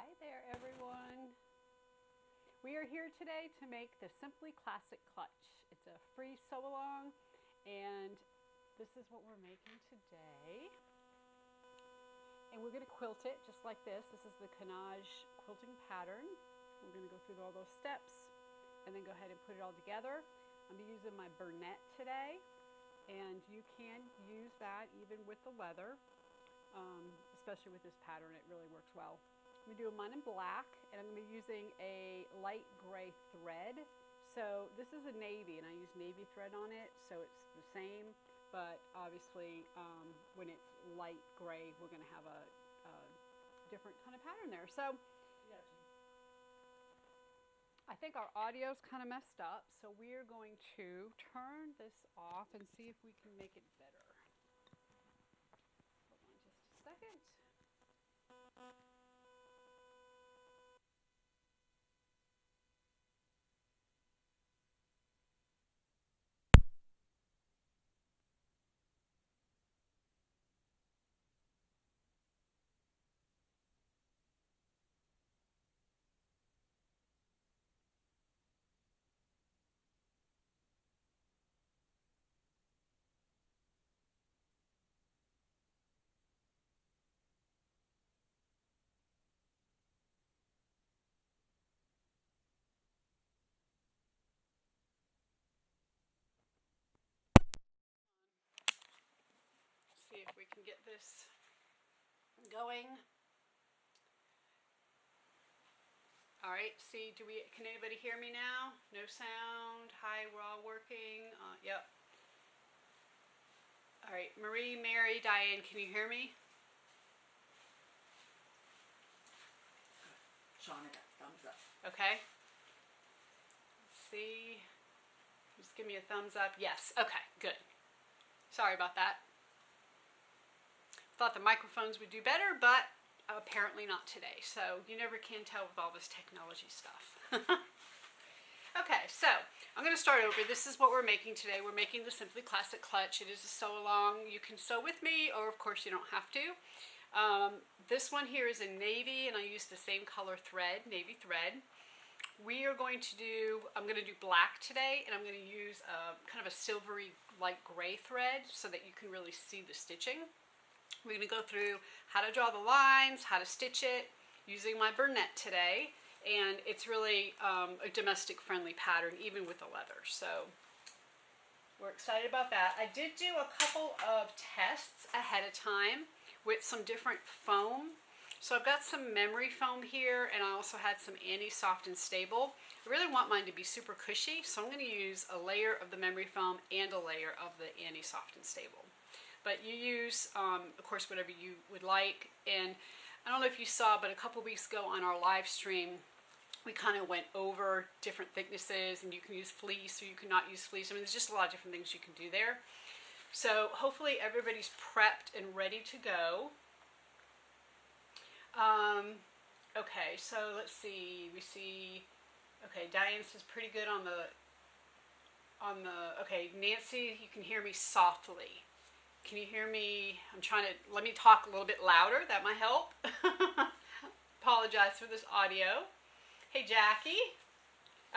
Hi there, everyone. We are here today to make the Simply Classic Clutch. It's a free sew along, and this is what we're making today. And we're going to quilt it just like this. This is the Canage quilting pattern. We're going to go through all those steps and then go ahead and put it all together. I'm using my Burnette today, and you can use that even with the leather, especially with this pattern. It really works well. I'm going to do mine in black, and I'm going to be using a light gray thread. So this is a navy, and I use navy thread on it, so it's the same, but obviously when it's light gray, we're going to have a different kind of pattern there. So I think our audio's kind of messed up, so we're going to turn this off and see if we can make it better. Hold on just a second. See if we can get this going. All right, see, can anybody hear me now? No sound. Hi, we're all working. Yep. All right, Marie, Mary, Diane, can you hear me? Shauna got thumbs up. Okay. Let's see. Just give me a thumbs up. Yes. Okay, good. Sorry about that. Thought the microphones would do better, but apparently not today. So you never can tell with all this technology stuff. Okay, so I'm going to start over. This is what we're making today. We're making the Simply Classic Clutch. It is a sew along. You can sew with me, or of course you don't have to. This one here is in navy, and I use the same color thread, navy thread. We are going to do, I'm going to do black today, and I'm going to use kind of a silvery light gray thread so that you can really see the stitching. We're going to go through how to draw the lines, how to stitch it, using my Burnette today, and it's really a domestic friendly pattern even with the leather, so we're excited about that. I did do a couple of tests ahead of time with some different foam. So I've got some memory foam here, and I also had some anti-soft and stable. I really want mine to be super cushy, so I'm going to use a layer of the memory foam and a layer of the anti-soft and stable. But you use, of course, whatever you would like. And I don't know if you saw, but a couple weeks ago on our live stream, we kind of went over different thicknesses, and you can use fleece or you cannot use fleece. I mean, there's just a lot of different things you can do there. So hopefully everybody's prepped and ready to go. Okay, so let's see. We see, okay, Diane says pretty good on the, okay, Nancy, you can hear me softly. Can you hear me? Let me talk a little bit louder. That might help. Apologize for this audio. Hey, Jackie.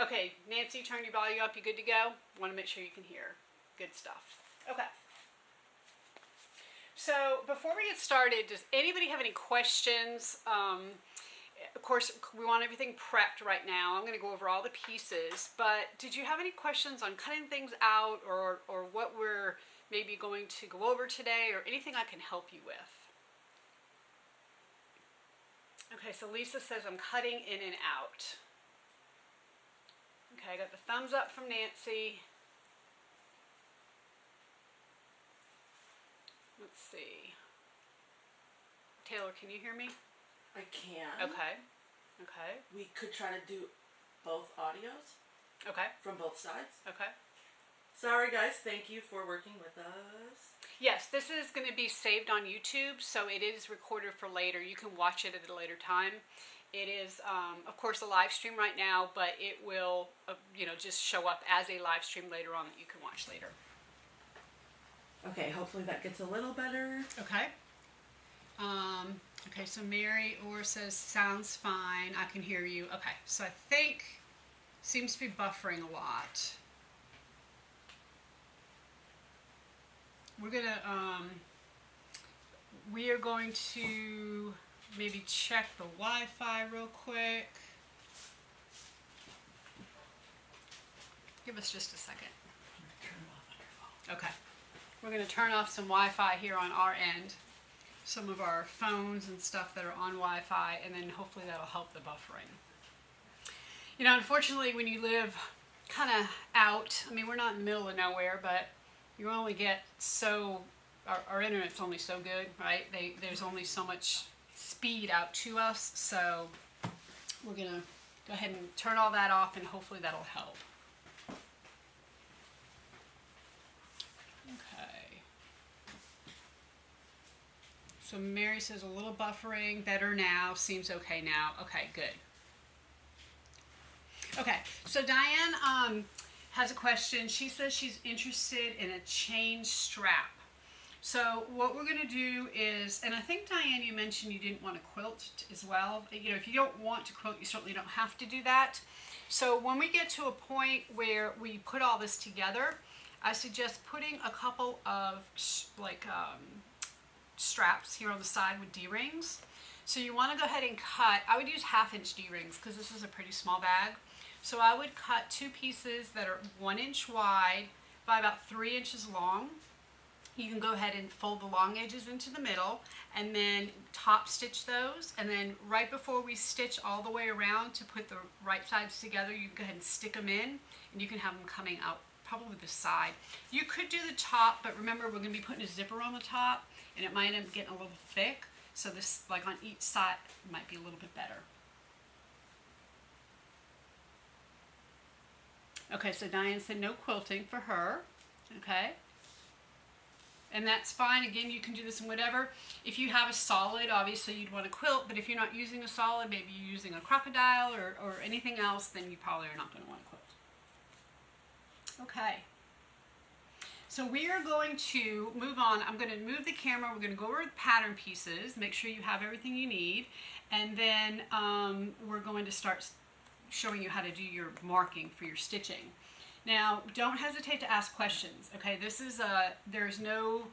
Okay, Nancy, turn your volume up. You good to go? Want to make sure you can hear. Good stuff. Okay. So before we get started, does anybody have any questions? Of course, we want everything prepped right now. I'm going to go over all the pieces, but did you have any questions on cutting things out or what we're maybe going to go over today, or anything I can help you with? Okay, so Lisa says I'm cutting in and out. Okay, I got the thumbs up from Nancy. Let's see. Taylor, can you hear me? I can. Okay. Okay. We could try to do both audios. Okay. From both sides. Okay. Sorry guys, thank you for working with us. Yes, this is going to be saved on YouTube, so it is recorded for later. You can watch it at a later time. It is, of course, a live stream right now, but it will, just show up as a live stream later on that you can watch later. Okay, hopefully that gets a little better. Okay. Okay, so Mary Orr says, sounds fine. I can hear you. Okay, so I think seems to be buffering a lot. We're gonna, we are going to maybe check the Wi-Fi real quick. Give us just a second. Okay. We're going to turn off some Wi-Fi here on our end. Some of our phones and stuff that are on Wi-Fi, and then hopefully that'll help the buffering. You know, unfortunately, when you live kind of out, I mean, we're not in the middle of nowhere, but you only get so, our internet's only so good, right? There's only so much speed out to us, so we're going to go ahead and turn all that off, and hopefully that'll help. Okay. So Mary says a little buffering, better now, seems okay now. Okay, good. Okay, so Diane has a question. She says she's interested in a chain strap. So what we're going to do is, and I think Diane, you mentioned you didn't want to quilt as well. You know, if you don't want to quilt, you certainly don't have to do that. So when we get to a point where we put all this together, I suggest putting a couple of straps here on the side with D-rings. So you want to go ahead and cut, I would use 1/2-inch D-rings because this is a pretty small bag. So I would cut 2 pieces that are 1 inch wide by about 3 inches long. You can go ahead and fold the long edges into the middle and then top stitch those. And then right before we stitch all the way around to put the right sides together, you can go ahead and stick them in, and you can have them coming out probably the side. You could do the top, but remember we're going to be putting a zipper on the top, and it might end up getting a little thick. So this, like on each side, might be a little bit better. Okay, so Diane said no quilting for her. Okay. And that's fine. Again, you can do this in whatever. If you have a solid, obviously you'd want to quilt, but if you're not using a solid, maybe you're using a crocodile or anything else, then you probably are not going to want to quilt. Okay. So we are going to move on. I'm going to move the camera. We're going to go over the pattern pieces, make sure you have everything you need, and then we're going to start showing you how to do your marking for your stitching. Now, don't hesitate to ask questions, okay? This is there's no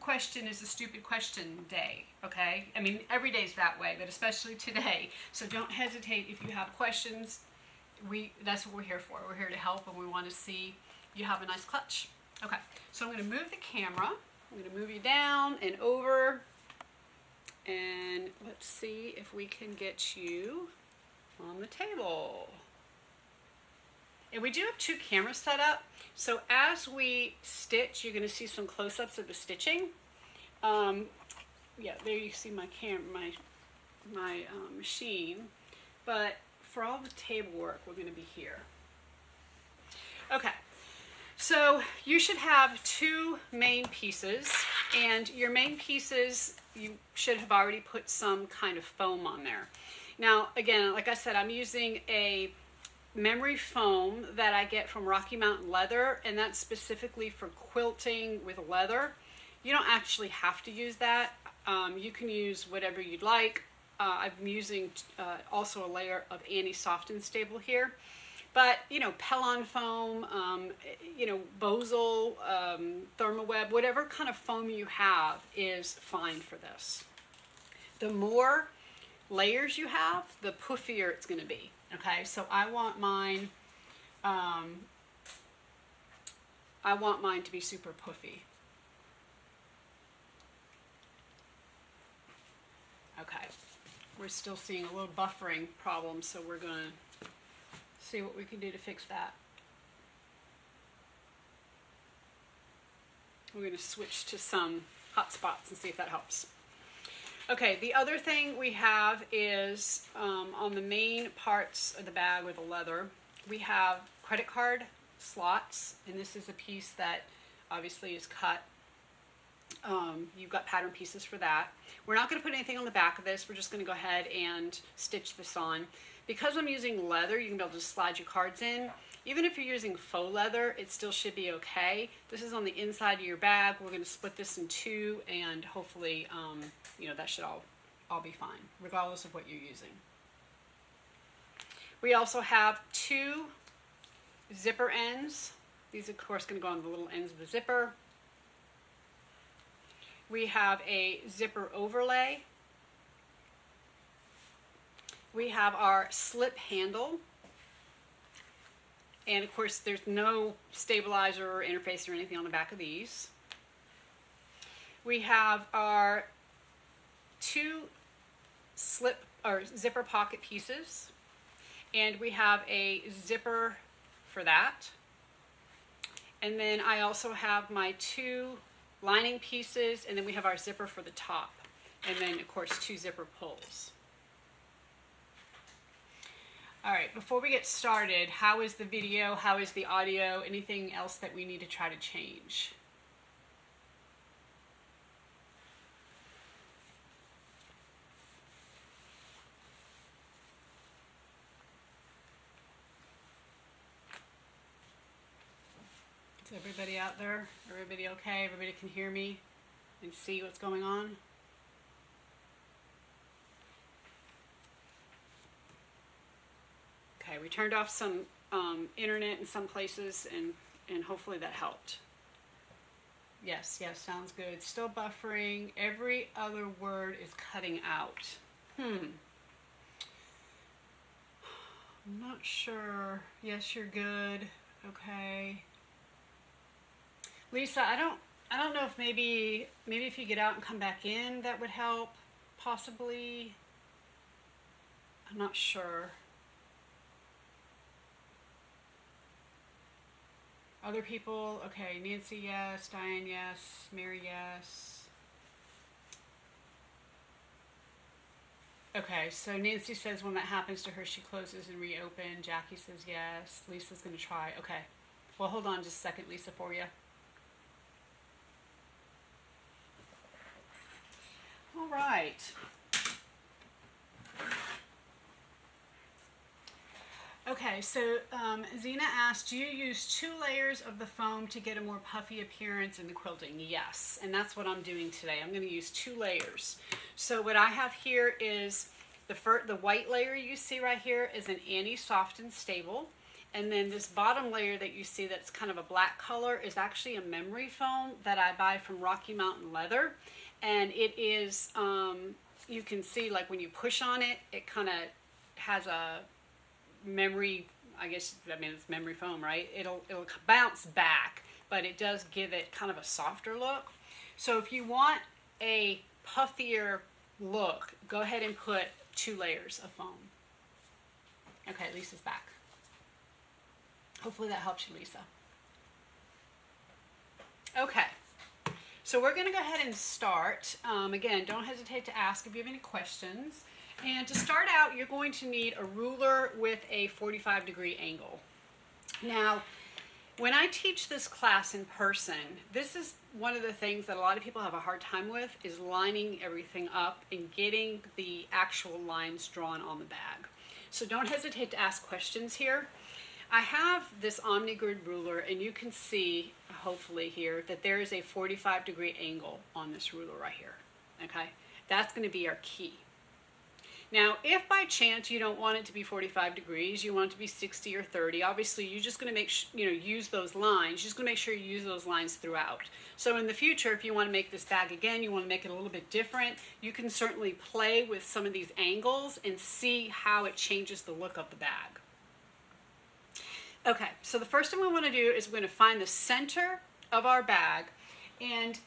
question is a stupid question day, okay? I mean, every day's that way, but especially today. So don't hesitate if you have questions. That's what we're here for. We're here to help, and we want to see you have a nice clutch. Okay, so I'm going to move the camera. I'm going to move you down and over, and let's see if we can get you on the table. And we do have 2 cameras set up, so as we stitch, you're going to see some close-ups of the stitching. Yeah, there you see my machine, but for all the table work, we're going to be here. Okay, so you should have 2 main pieces, and your main pieces, you should have already put some kind of foam on there. Now, again, like I said, I'm using a memory foam that I get from Rocky Mountain Leather, and that's specifically for quilting with leather. You don't actually have to use that. You can use whatever you'd like. I'm using also a layer of anti-soft and stable here, but you know, Pellon foam, you know, Bosal, Thermoweb, whatever kind of foam you have is fine for this. The more layers you have, the puffier it's going to be. Okay, so I want mine to be super puffy. Okay, we're still seeing a little buffering problem, so we're going to see what we can do to fix that. We're going to switch to some hot spots and see if that helps. Okay, the other thing we have is on the main parts of the bag with the leather, we have credit card slots, and this is a piece that obviously is cut. You've got pattern pieces for that. We're not going to put anything on the back of this. We're just going to go ahead and stitch this on. Because I'm using leather, you can be able to slide your cards in. Even if you're using faux leather, it still should be okay. This is on the inside of your bag. We're going to split this in two, and hopefully, you know, that should all be fine, regardless of what you're using. We also have two zipper ends. These are, of course, going to go on the little ends of the zipper. We have a zipper overlay. We have our slip handle. And of course, there's no stabilizer or interface or anything on the back of these. We have our two slip or zipper pocket pieces. And we have a zipper for that. And then I also have my two lining pieces, and then we have our zipper for the top. And then, of course, two zipper pulls. All right, before we get started, how is the video? How is the audio? Anything else that we need to try to change? Is everybody out there? Everybody okay? Everybody can hear me and see what's going on? Okay, we turned off some internet in some places, and hopefully that helped. Yes, sounds good. Still buffering. Every other word is cutting out. I'm not sure. Yes, you're good. Okay. Lisa, I don't know if maybe if you get out and come back in, that would help. Possibly. I'm not sure. Other people, okay, Nancy, yes. Diane, yes. Mary, yes. Okay, so Nancy says when that happens to her, she closes and reopens. Jackie says yes. Lisa's going to try. Okay. Well, hold on just a second, Lisa, for you. All right. Okay, so Zena asked, do you use 2 layers of the foam to get a more puffy appearance in the quilting? Yes, and that's what I'm doing today. I'm going to use 2 layers. So what I have here is the white layer you see right here is an anti-soft and stable. And then this bottom layer that you see that's kind of a black color is actually a memory foam that I buy from Rocky Mountain Leather. And it is, you can see like when you push on it, it kind of has a memory, I guess, I mean, it's memory foam, right? It'll bounce back, but it does give it kind of a softer look. So if you want a puffier look, go ahead and put 2 layers of foam. Okay, Lisa's back. Hopefully that helps you, Lisa. Okay, so we're going to go ahead and start. Again, don't hesitate to ask if you have any questions. And to start out, you're going to need a ruler with a 45-degree angle. Now, when I teach this class in person, this is one of the things that a lot of people have a hard time with, is lining everything up and getting the actual lines drawn on the bag. So don't hesitate to ask questions here. I have this OmniGrid ruler, and you can see, hopefully here, that there is a 45-degree angle on this ruler right here. Okay, that's going to be our key. Now, if by chance you don't want it to be 45 degrees, you want it to be 60 or 30, obviously you're just going to use those lines. You're just going to make sure you use those lines throughout. So in the future, if you want to make this bag again, you want to make it a little bit different, you can certainly play with some of these angles and see how it changes the look of the bag. Okay, so the first thing we want to do is we're going to find the center of our bag. And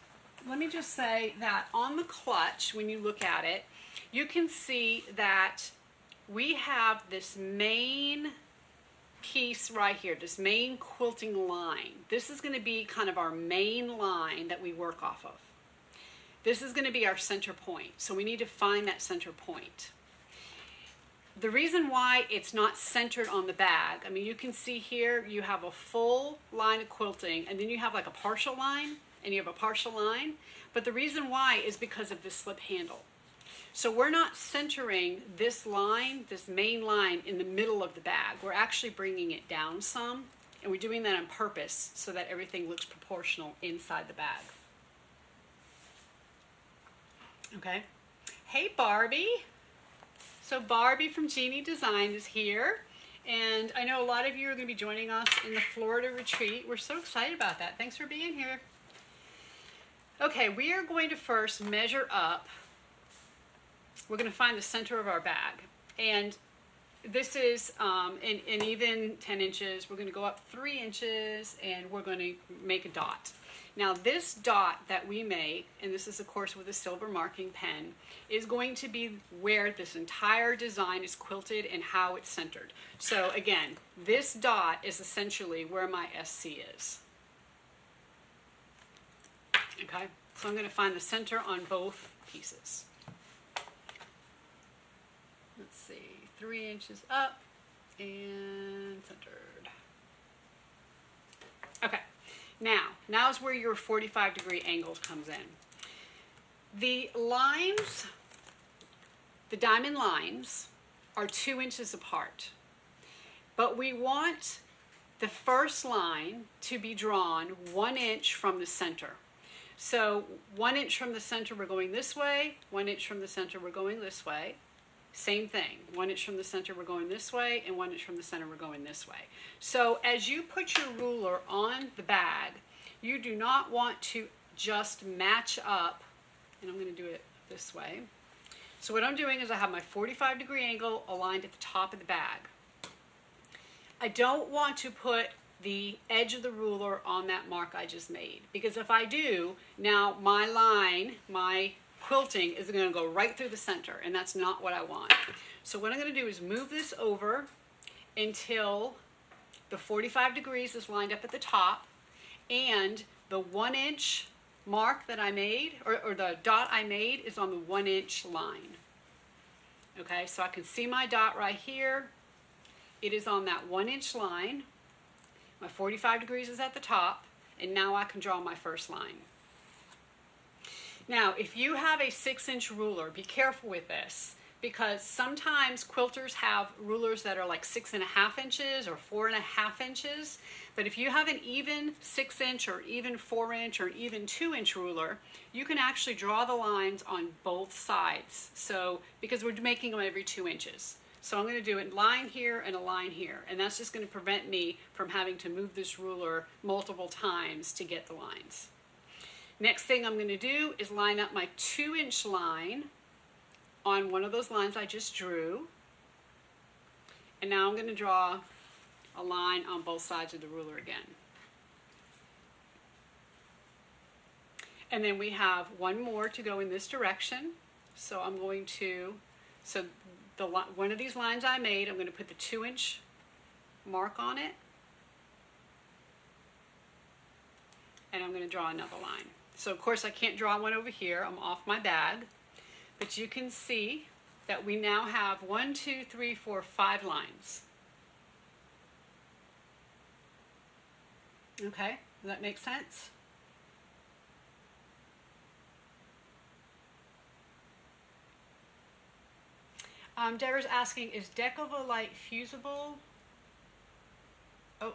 let me just say that on the clutch, when you look at it, you can see that we have this main piece right here, this main quilting line. This is going to be kind of our main line that we work off of. This is going to be our center point, so we need to find that center point. The reason why it's not centered on the bag, I mean, you can see here you have a full line of quilting, and then you have like a partial line, and you have a partial line. But the reason why is because of this slip handle. So we're not centering this line, this main line, in the middle of the bag. We're actually bringing it down some, and we're doing that on purpose so that everything looks proportional inside the bag. Okay. Hey, Barbie. So Barbie from Genie Design is here, and I know a lot of you are going to be joining us in the Florida retreat. We're so excited about that. Thanks for being here. Okay, we are going to first measure up. We're going to find the center of our bag, and this is an even 10 inches. We're going to go up 3 inches, and we're going to make a dot. Now this dot that we make, and this is of course with a silver marking pen, is going to be where this entire design is quilted and how it's centered. So again, this dot is essentially where my SC is. Okay, so I'm going to find the center on both pieces. Let's see, 3 inches up and centered. Okay, now is where your 45-degree angle comes in. The lines, the diamond lines, are 2 inches apart, but we want the first line to be drawn 1 inch from the center. So 1 inch from the center, we're going this way. 1 inch from the center, we're going this way. Same thing, 1 inch from the center, we're going this way, and 1 inch from the center, we're going this way. So as you put your ruler on the bag, you do not want to just match up, and I'm going to do it this way. So what I'm doing is I have my 45-degree angle aligned at the top of the bag. I don't want to put the edge of the ruler on that mark I just made, because if I do, now my line, my quilting is going to go right through the center, and that's not what I want. So what I'm going to do is move this over until the 45 degrees is lined up at the top, and the 1 inch mark that I made, or the dot I made, is on the 1 inch line. Okay, so I can see my dot right here. It is on that 1 inch line. My 45 degrees is at the top, and now I can draw my first line. Now, if you have a 6-inch ruler, be careful with this, because sometimes quilters have rulers that are like 6.5 inches or 4.5 inches. But if you have an even 6-inch or even 4-inch or even 2-inch ruler, you can actually draw the lines on both sides. So, because we're making them every 2 inches. So I'm going to do a line here and a line here, and that's just going to prevent me from having to move this ruler multiple times to get the lines. Next thing I'm going to do is line up my 2-inch line on one of those lines I just drew. And now I'm going to draw a line on both sides of the ruler again. And then we have one more to go in this direction. So I'm going to, one of these lines I made, I'm going to put the 2-inch mark on it. And I'm going to draw another line. So of course I can't draw one over here, I'm off my bag, but you can see that we now have 1, 2, 3, 4, 5 lines. Okay, does that make sense? Deborah's asking, is Decovite fusible? Oh.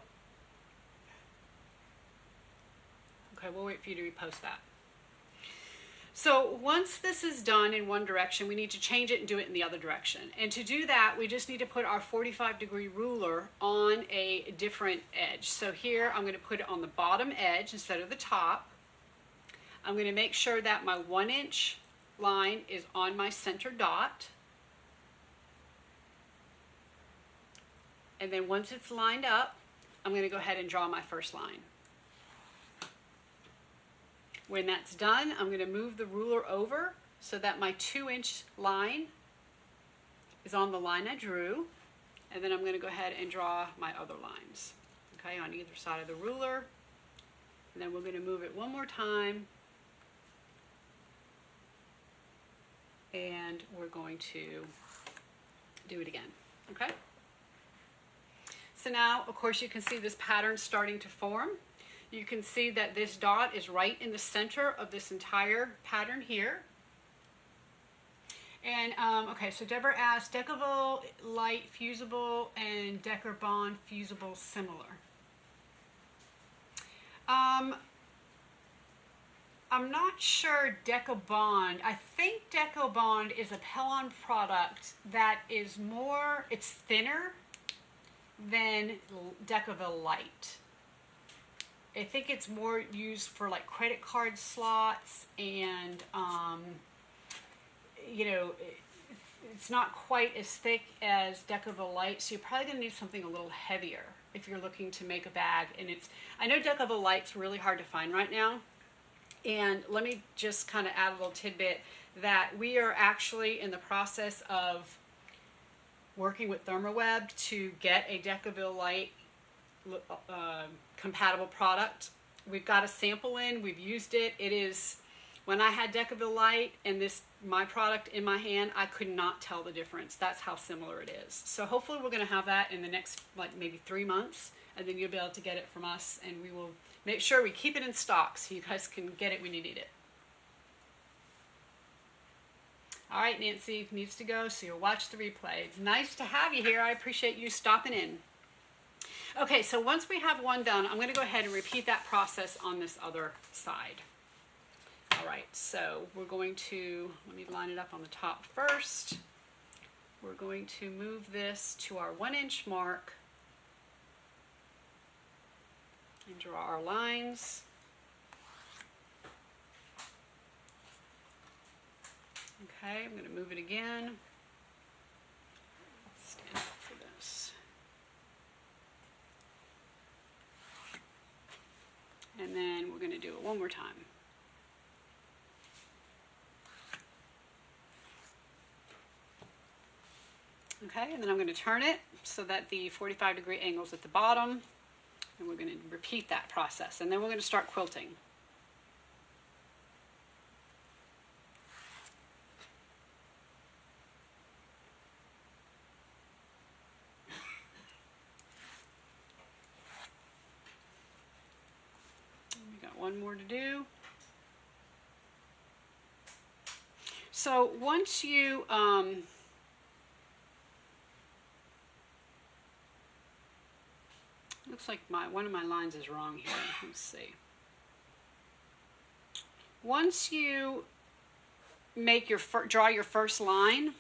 Okay, we'll wait for you to repost that. So once this is done in one direction, we need to change it and do it in the other direction. And to do that, we just need to put our 45-degree ruler on a different edge. So here, I'm going to put it on the bottom edge instead of the top. I'm going to make sure that my 1-inch line is on my center dot. And then once it's lined up, I'm going to go ahead and draw my first line. When that's done, I'm going to move the ruler over so that my 2-inch line is on the line I drew. And then I'm going to go ahead and draw my other lines, okay, on either side of the ruler. And then we're going to move it one more time. And we're going to do it again, okay? So now, of course, you can see this pattern starting to form. You can see that this dot is right in the center of this entire pattern here. And okay, so Deborah asked, Decaville light fusible and Decker Bond fusible similar. I'm not sure Deca Bond. I think Deca Bond is a Pellon product that is more, it's thinner than Decaville Light. I think it's more used for like credit card slots and, you know, it's not quite as thick as Decaville Light, so you're probably going to need something a little heavier if you're looking to make a bag. And it's, I know Decaville Light's really hard to find right now. And let me just kind of add a little tidbit that we are actually in the process of working with ThermoWeb to get a Decaville Light compatible product. We've got a sample in, we've used it. It is, when I had Decaville Light and this, my product in my hand, I could not tell the difference. That's how similar it is. So hopefully we're going to have that in the next, like maybe 3 months, and then you'll be able to get it from us, and we will make sure we keep it in stock so you guys can get it when you need it. All right, Nancy needs to go, so you'll watch the replay. It's nice to have you here. I appreciate you stopping in. Okay, so once we have one done, I'm going to go ahead and repeat that process on this other side. All right, so we're going to, let me line it up on the top first. We're going to move this to our 1-inch mark and draw our lines. Okay, I'm going to move it again. Stand up for this. And then we're going to do it one more time. Okay, and then I'm going to turn it so that the 45-degree angle is at the bottom. And we're going to repeat that process. And then we're going to start quilting. We got one more to do. So once you looks like one of my lines is wrong here. Let's see. Once you make your draw your first line,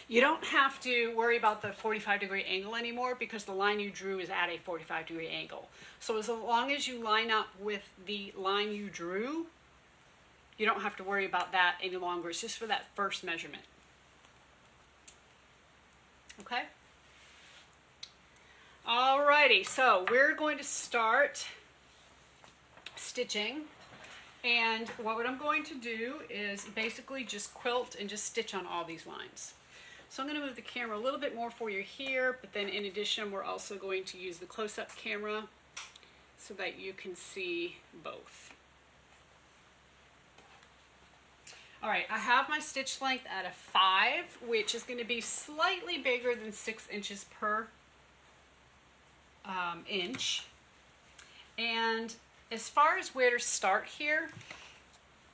you don't have to worry about the 45-degree angle anymore because the line you drew is at a 45-degree angle. So as long as you line up with the line you drew, you don't have to worry about that any longer. It's just for that first measurement. Okay? Alrighty, so we're going to start stitching, and what I'm going to do is basically just quilt and just stitch on all these lines. So I'm going to move the camera a little bit more for you here, but then in addition we're also going to use the close-up camera so that you can see both. Alright, I have my stitch length at a 5, which is going to be slightly bigger than 6 inches per inch. And as far as where to start here,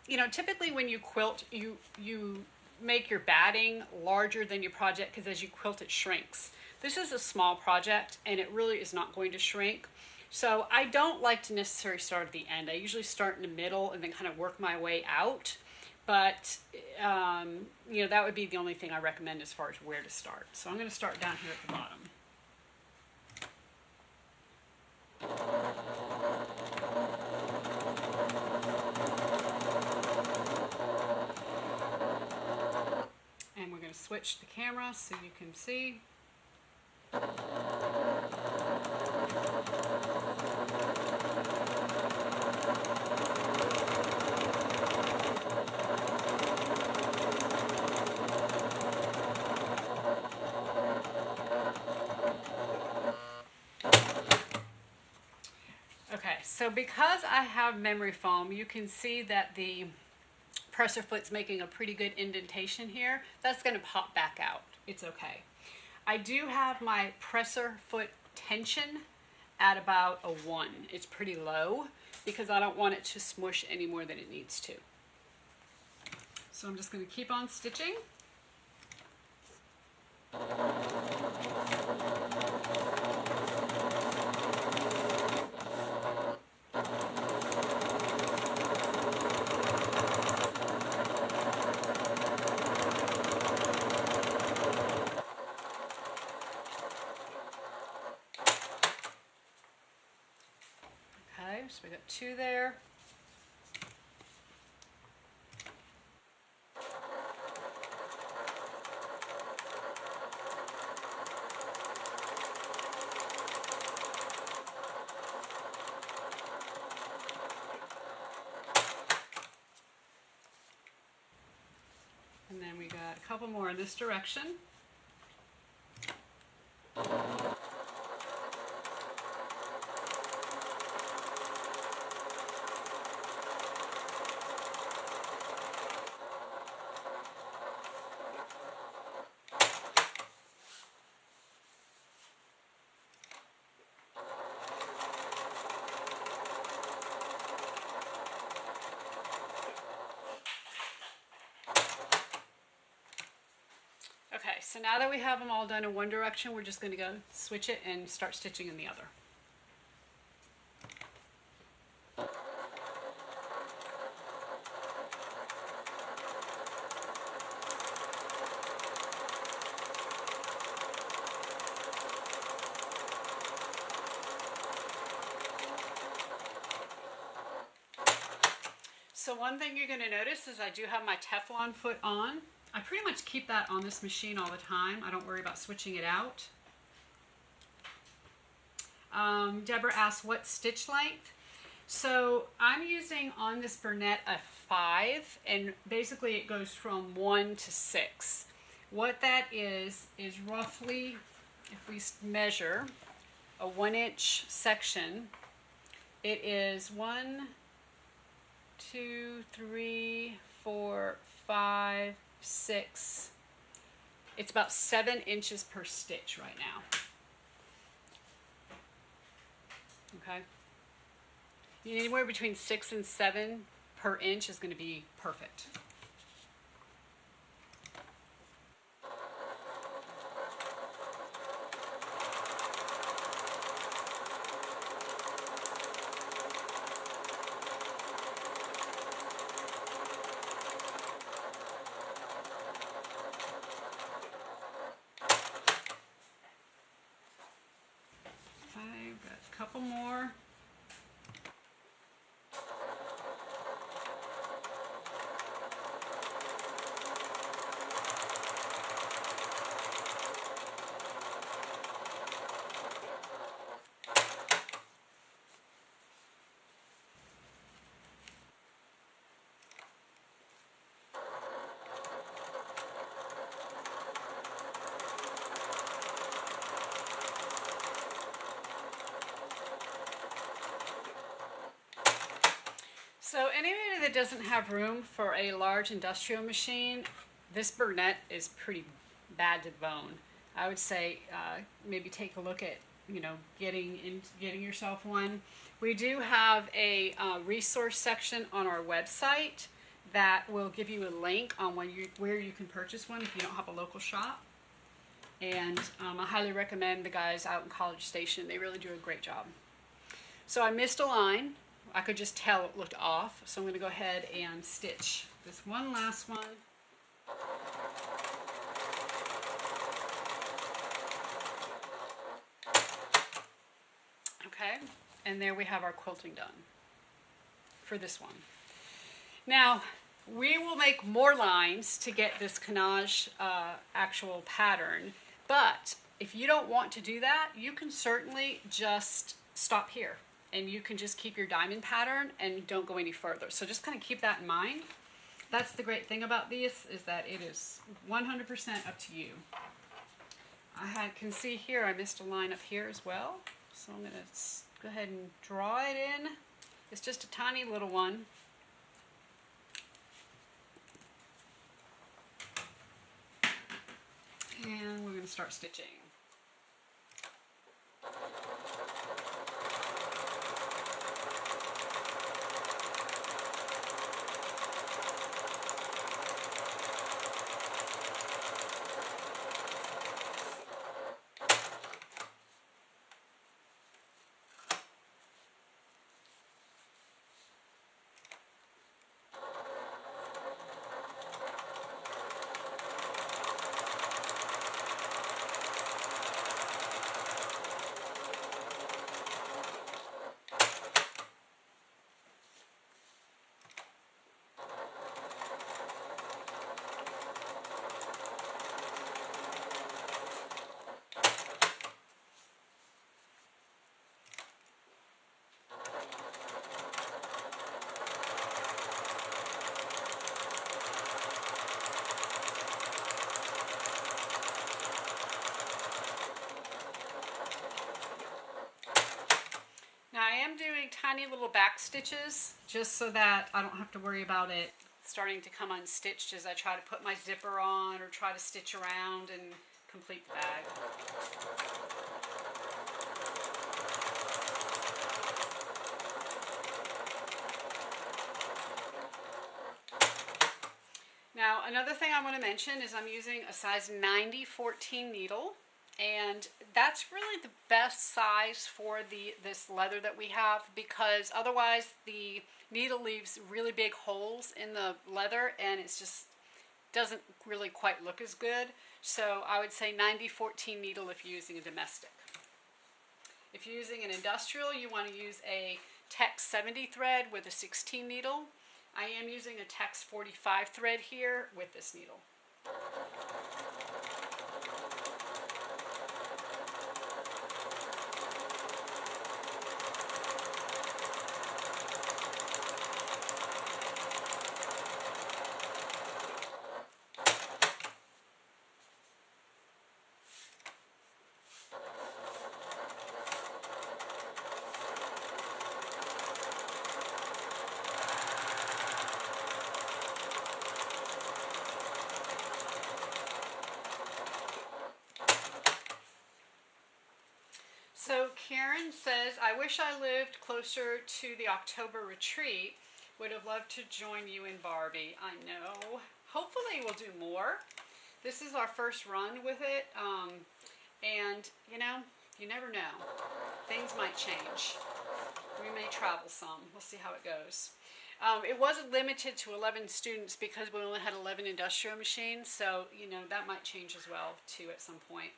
you know, typically when you quilt, you make your batting larger than your project because as you quilt it shrinks. This is a small project and it really is not going to shrink. So I don't like to necessarily start at the end. I usually start in the middle and then kind of work my way out. But, you know, that would be the only thing I recommend as far as where to start. So I'm going to start down here at the bottom. And we're going to switch the camera so you can see. Okay, so because I have memory foam, you can see that the presser foot's making a pretty good indentation here. That's going to pop back out. It's okay. I do have my presser foot tension at about a 1. It's pretty low because I don't want it to smush any more than it needs to. So I'm just going to keep on stitching. Okay, so we got 2 there. And then we got a couple more in this direction. Okay, so now that we have them all done in one direction, we're just going to go switch it and start stitching in the other. So one thing you're going to notice is I do have my Teflon foot on. I pretty much keep that on this machine all the time. I don't worry about switching it out. Deborah asked what stitch length. So I'm using on this Burnett a 5, and basically it goes from 1 to 6. What that is roughly, if we measure a 1-inch section, it is 1, 2, 3, 4, 5, 6. It's about 7 inches per stitch right now. Okay. Anywhere between 6 and 7 per inch is going to be perfect. I've got a couple more. So anybody that doesn't have room for a large industrial machine, this Burnett is pretty bad to the bone. I would say maybe take a look at, getting yourself one. We do have a resource section on our website that will give you a link on where you can purchase one if you don't have a local shop. And I highly recommend the guys out in College Station. They really do a great job. So I missed a line. I could just tell it looked off, so I'm going to go ahead and stitch this one last one. Okay, and there we have our quilting done for this one. Now, we will make more lines to get this canage actual pattern, but if you don't want to do that, you can certainly just stop here. And you can just keep your diamond pattern and don't go any further. So just kind of keep that in mind. That's the great thing about these, is that it is 100% up to you. I can see here I missed a line up here as well. So I'm going to go ahead and draw it in. It's just a tiny little one. And we're going to start stitching. tiny little back stitches just so that I don't have to worry about it starting to come unstitched as I try to put my zipper on or try to stitch around and complete the bag. Now, another thing I want to mention is I'm using a size 90-14 needle, and that's really the best size for this leather that we have, because otherwise the needle leaves really big holes in the leather and it's just doesn't really quite look as good. So I would say 90-14 needle if you're using a domestic. If you're using an industrial, you want to use a Tex 70 thread with a 16 needle. I am using a Tex 45 thread here with this needle. So Karen says, I wish I lived closer to the October retreat. Would have loved to join you and Barbie. I know. Hopefully we'll do more. This is our first run with it. And, you know, you never know. Things might change. We may travel some. We'll see how it goes. It wasn't limited to 11 students because we only had 11 industrial machines. So, you know, that might change as well, too, at some point.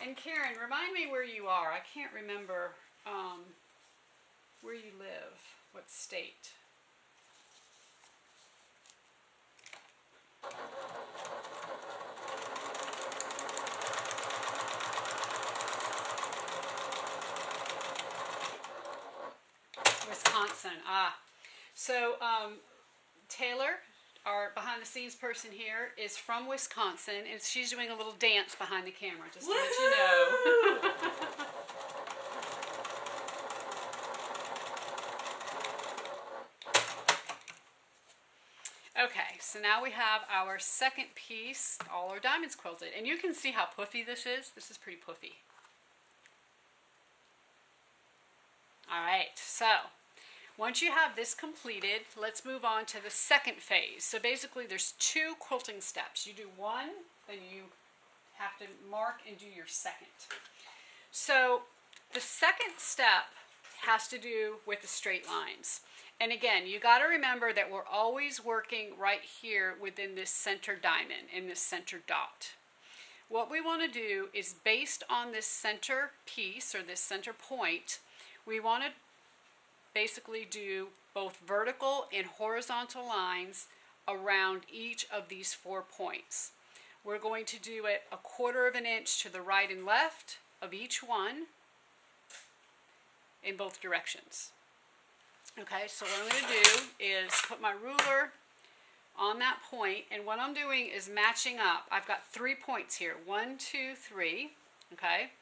And Karen, remind me where you are. I can't remember where you live, what state. Wisconsin. So Taylor, our behind the scenes person here, is from Wisconsin, and she's doing a little dance behind the camera, just to let you know. Okay, so now we have our second piece, all our diamonds quilted, and you can see how puffy this is. This is pretty puffy. All right, so once you have this completed, let's move on to the second phase. So basically there's two quilting steps. You do one, then you have to mark and do your second. So the second step has to do with the straight lines. And again, you got to remember that we're always working right here within this center diamond, in this center dot. What we want to do is, based on this center piece or this center point, we want to basically do both vertical and horizontal lines around each of these 4 points. We're going to do it 1/4 of an inch to the right and left of each one in both directions. Okay, so what I'm going to do is put my ruler on that point, and what I'm doing is matching up. I've got 3 points here, 1, 2, 3, okay?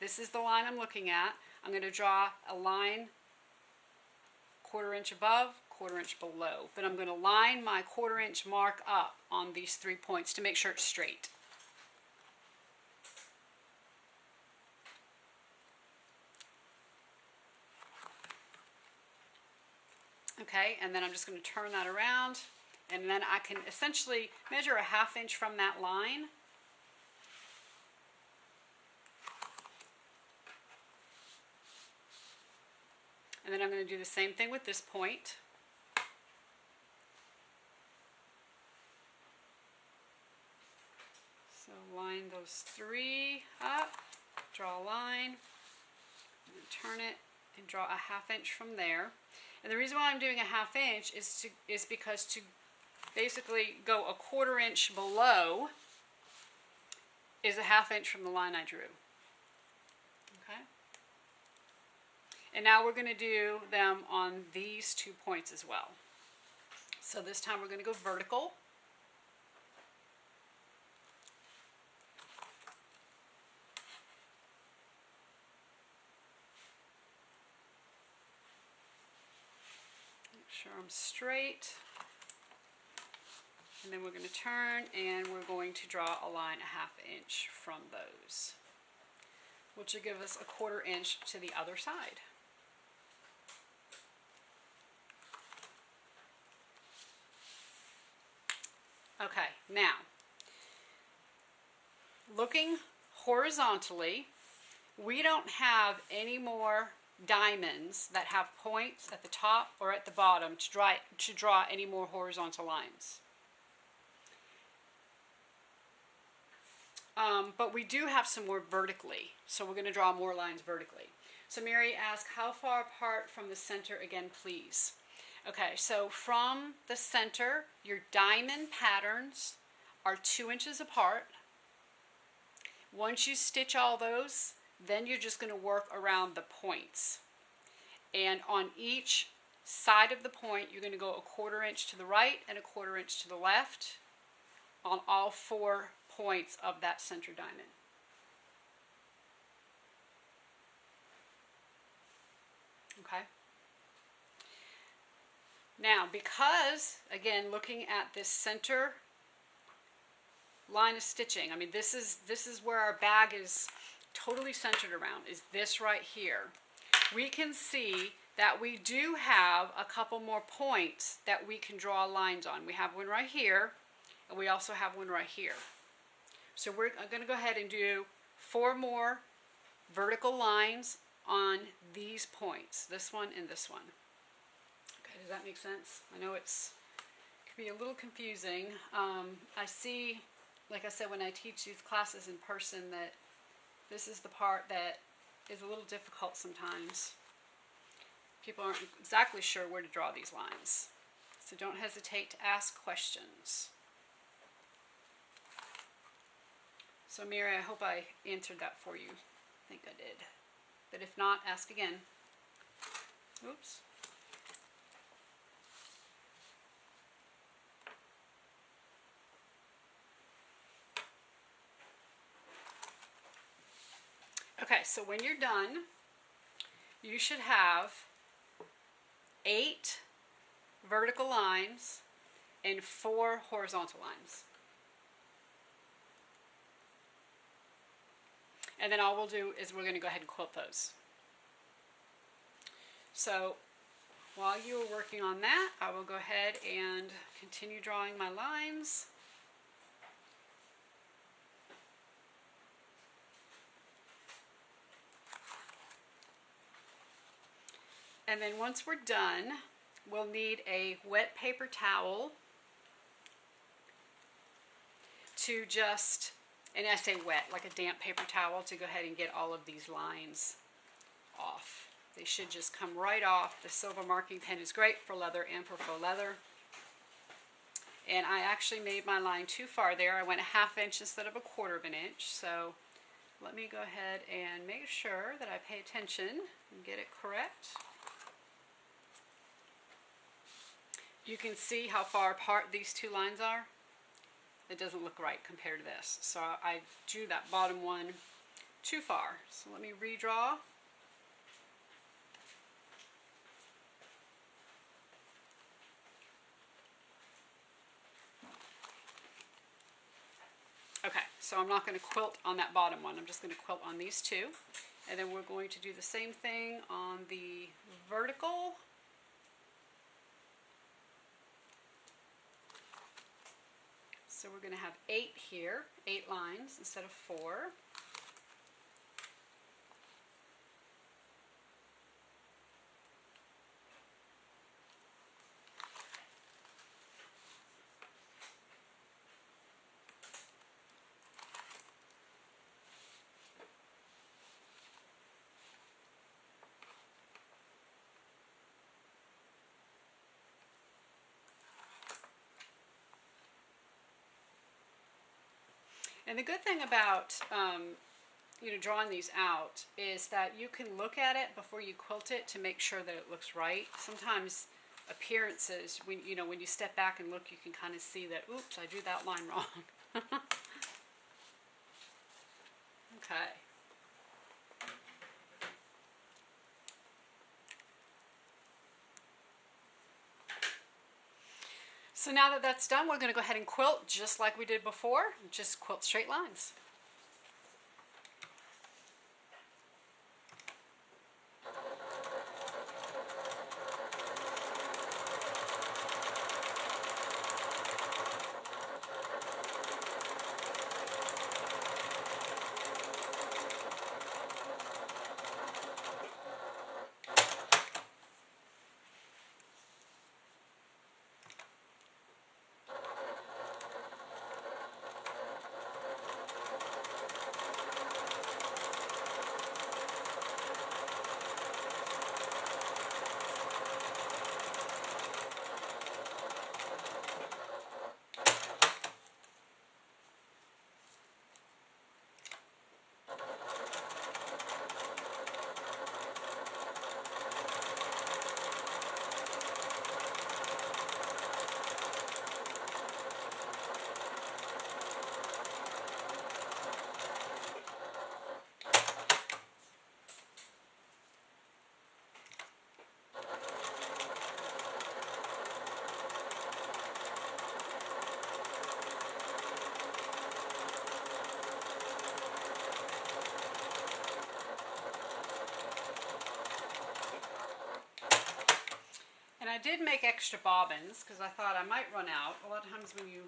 This is the line I'm looking at. I'm going to draw a line 1/4 inch above, 1/4 inch below. But I'm going to line my 1/4 inch mark up on these 3 points to make sure it's straight. Okay, and then I'm just going to turn that around, and then I can essentially measure a 1/2 inch from that line. And then I'm going to do the same thing with this point. So line those 3 up, draw a line, and then turn it and draw a 1/2 inch from there. And the reason why I'm doing a 1/2 inch is because to basically go a 1/4 inch below is a 1/2 inch from the line I drew. Okay? And now we're going to do them on these 2 points as well. So this time we're going to go vertical. sure I'm straight. And then we're going to turn and we're going to draw a line 1/2 inch from those, which will give us a 1/4 inch to the other side. Okay, now, looking horizontally, we don't have any more diamonds that have points at the top or at the bottom to draw any more horizontal lines. But we do have some more vertically, so we're going to draw more lines vertically. So Mary asked, how far apart from the center again, please? Okay, so from the center, your diamond patterns are 2 inches apart. Once you stitch all those, then you're just going to work around the points. And on each side of the point, you're going to go a 1/4 inch to the right and a 1/4 inch to the left on all 4 points of that center diamond. Okay. Now, because, again, looking at this center line of stitching, I mean, this is where our bag is totally centered around, is this right here. We can see that we do have a couple more points that we can draw lines on. We have one right here, and we also have one right here. So we're going to go ahead and do 4 more vertical lines on these points, this one and this one. Okay, does that make sense? I know it can be a little confusing. I see, like I said, when I teach these classes in person, that this is the part that is a little difficult sometimes. People aren't exactly sure where to draw these lines. So don't hesitate to ask questions. So Mary, I hope I answered that for you. I think I did. But if not, ask again. Oops. Okay, so when you're done, you should have 8 vertical lines and 4 horizontal lines. And then all we'll do is we're going to go ahead and quilt those. So while you are working on that, I will go ahead and continue drawing my lines. And then once we're done, we'll need a wet paper towel to just, and I say wet, like a damp paper towel, to go ahead and get all of these lines off. They should just come right off. The silver marking pen is great for leather and for faux leather. And I actually made my line too far there. I went a 1/2 inch instead of a 1/4 inch. So let me go ahead and make sure that I pay attention and get it correct. You can see how far apart these 2 lines are. It doesn't look right compared to this. So I drew that bottom one too far. So let me redraw. Okay, so I'm not going to quilt on that bottom one. I'm just going to quilt on these 2. And then we're going to do the same thing on the vertical. So we're going to have 8 here, 8 lines instead of 4. And the good thing about drawing these out is that you can look at it before you quilt it to make sure that it looks right. Sometimes appearances, when you step back and look, you can kind of see that, oops, I drew that line wrong. Okay. So now that that's done, we're going to go ahead and quilt just like we did before, just quilt straight lines. And I did make extra bobbins because I thought I might run out. A lot of times when you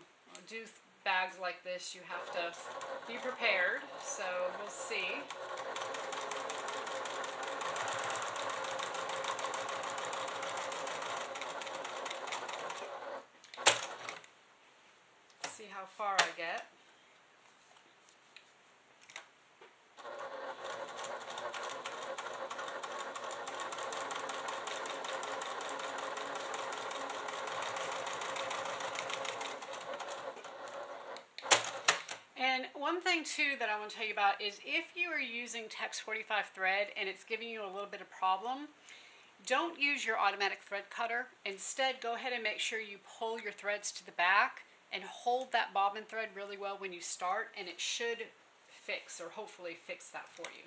do bags like this, you have to be prepared. So we'll see. See how far I get. And one thing too that I want to tell you about is if you are using Tex 45 thread and it's giving you a little bit of problem, don't use your automatic thread cutter. Instead, go ahead and make sure you pull your threads to the back and hold that bobbin thread really well when you start, and it should fix, or hopefully fix, that for you.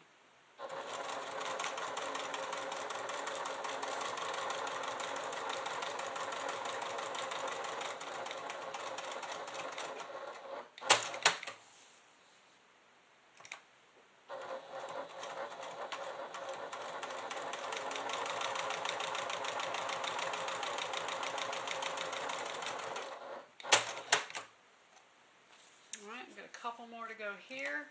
All right, I've got a couple more to go here.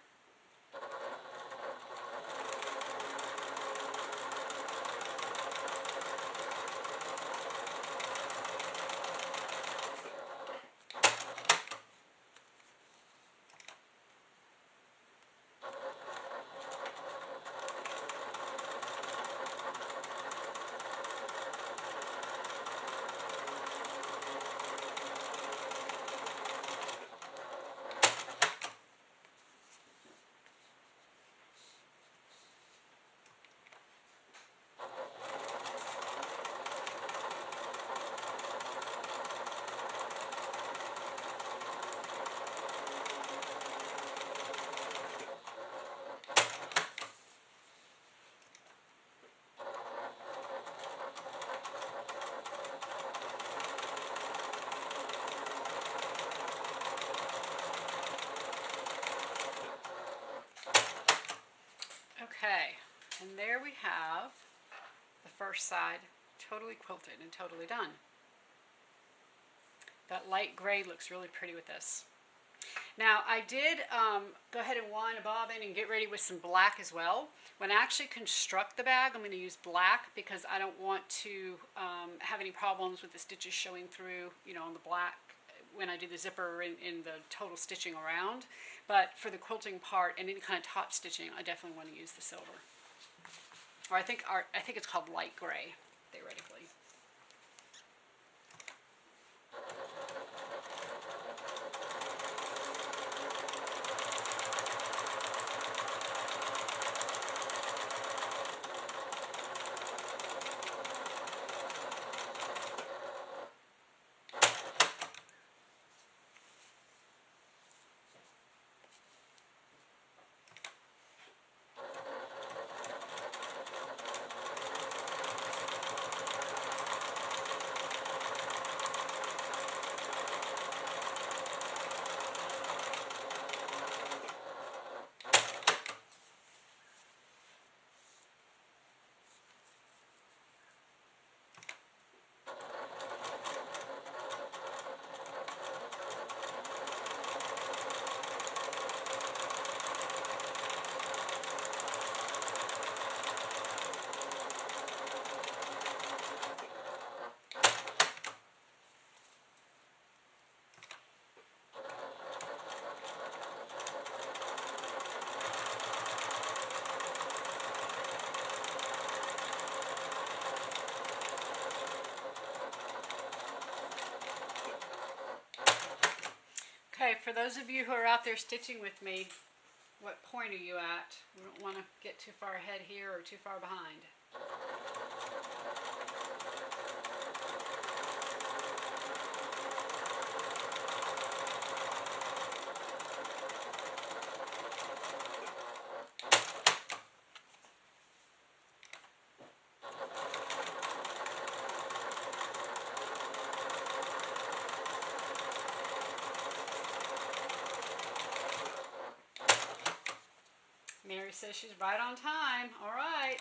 Okay, and there we have the first side totally quilted and totally done. That light gray looks really pretty with this. Now I did go ahead and wind a bobbin and get ready with some black as well. When I actually construct the bag, I'm going to use black because I don't want to have any problems with the stitches showing through, you know, on the black when I do the zipper in the total stitching around. But for the quilting part and any kind of top stitching, I definitely want to use the silver. Or I think it's called light gray, theoretically. for those of you who are out there stitching with me, what point are you at? We don't want to get too far ahead here or too far behind. Mary says she's right on time. All right.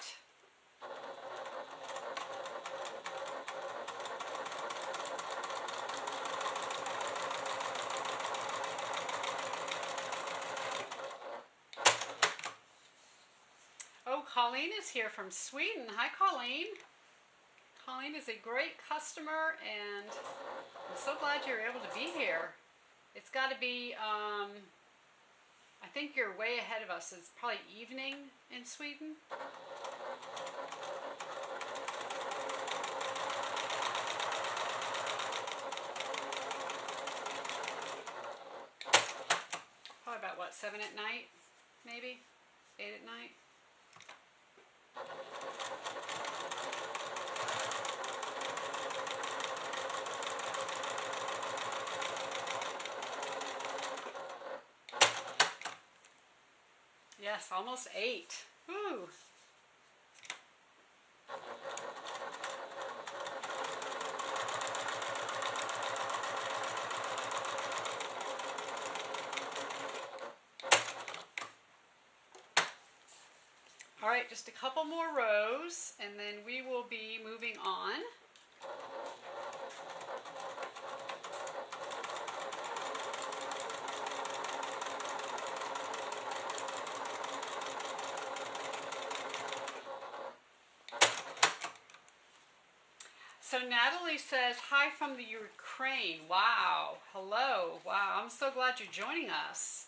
Oh, Colleen is here from Sweden. Hi, Colleen. Colleen is a great customer, and I'm so glad you're able to be here. It's got to be, I think you're way ahead of us. It's probably evening in Sweden. Probably about, what, 7 at night, maybe? 8 at night? Yes, almost 8. Woo! All right, just a couple more rows, and then we will be moving on. So Natalie says, hi from the Ukraine. Wow. Hello. Wow. I'm so glad you're joining us.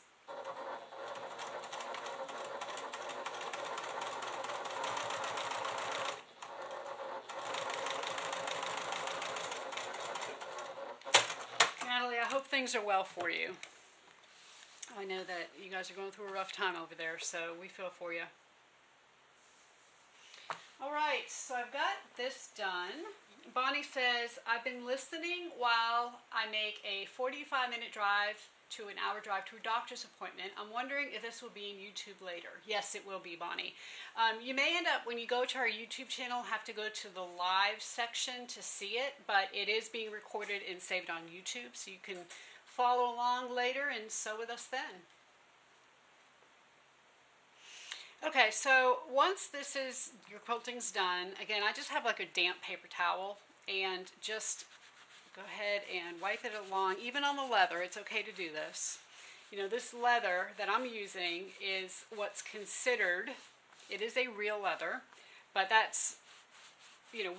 Natalie, I hope things are well for you. I know that you guys are going through a rough time over there, so we feel for you. All right, so I've got this done. Bonnie says, I've been listening while I make a 45-minute drive to an hour drive to a doctor's appointment. I'm wondering if this will be in YouTube later. Yes, it will be, Bonnie. You may end up, when you go to our YouTube channel, have to go to the live section to see it, but it is being recorded and saved on YouTube, so you can follow along later and sew with us then. Okay, so once this is, your quilting's done, again, I just have like a damp paper towel and just go ahead and wipe it along, even on the leather. It's okay to do this. You know, this leather that I'm using is what's considered, it is a real leather, but that's, you know,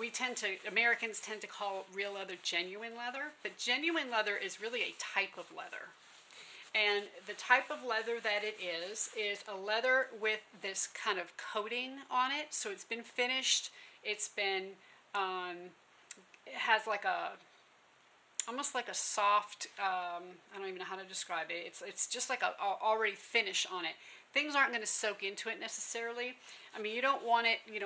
Americans tend to call real leather genuine leather, but genuine leather is really a type of leather. And the type of leather that it is a leather with this kind of coating on it. So it's been finished. It's been, it has like a, almost like a soft, I don't even know how to describe it. It's just like a already finish on it. Things aren't going to soak into it necessarily. I mean, you don't want to, you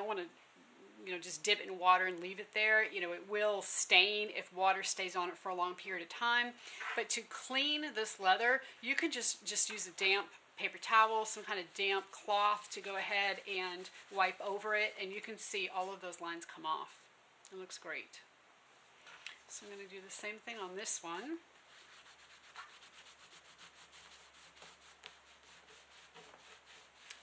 know, just dip it in water and leave it there. You know, it will stain if water stays on it for a long period of time. But to clean this leather, you can just use a damp paper towel, some kind of damp cloth to go ahead and wipe over it, and you can see all of those lines come off. It looks great. So I'm going to do the same thing on this one.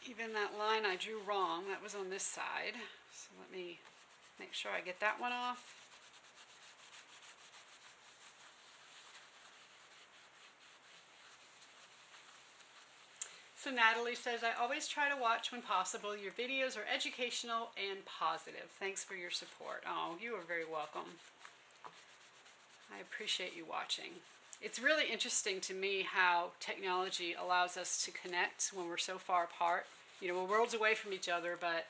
Even that line I drew wrong, that was on this side. So let me make sure I get that one off. So Natalie says, I always try to watch when possible. Your videos are educational and positive. Thanks for your support. Oh, you are very welcome. I appreciate you watching. It's really interesting to me how technology allows us to connect when we're so far apart. You know, we're worlds away from each other, but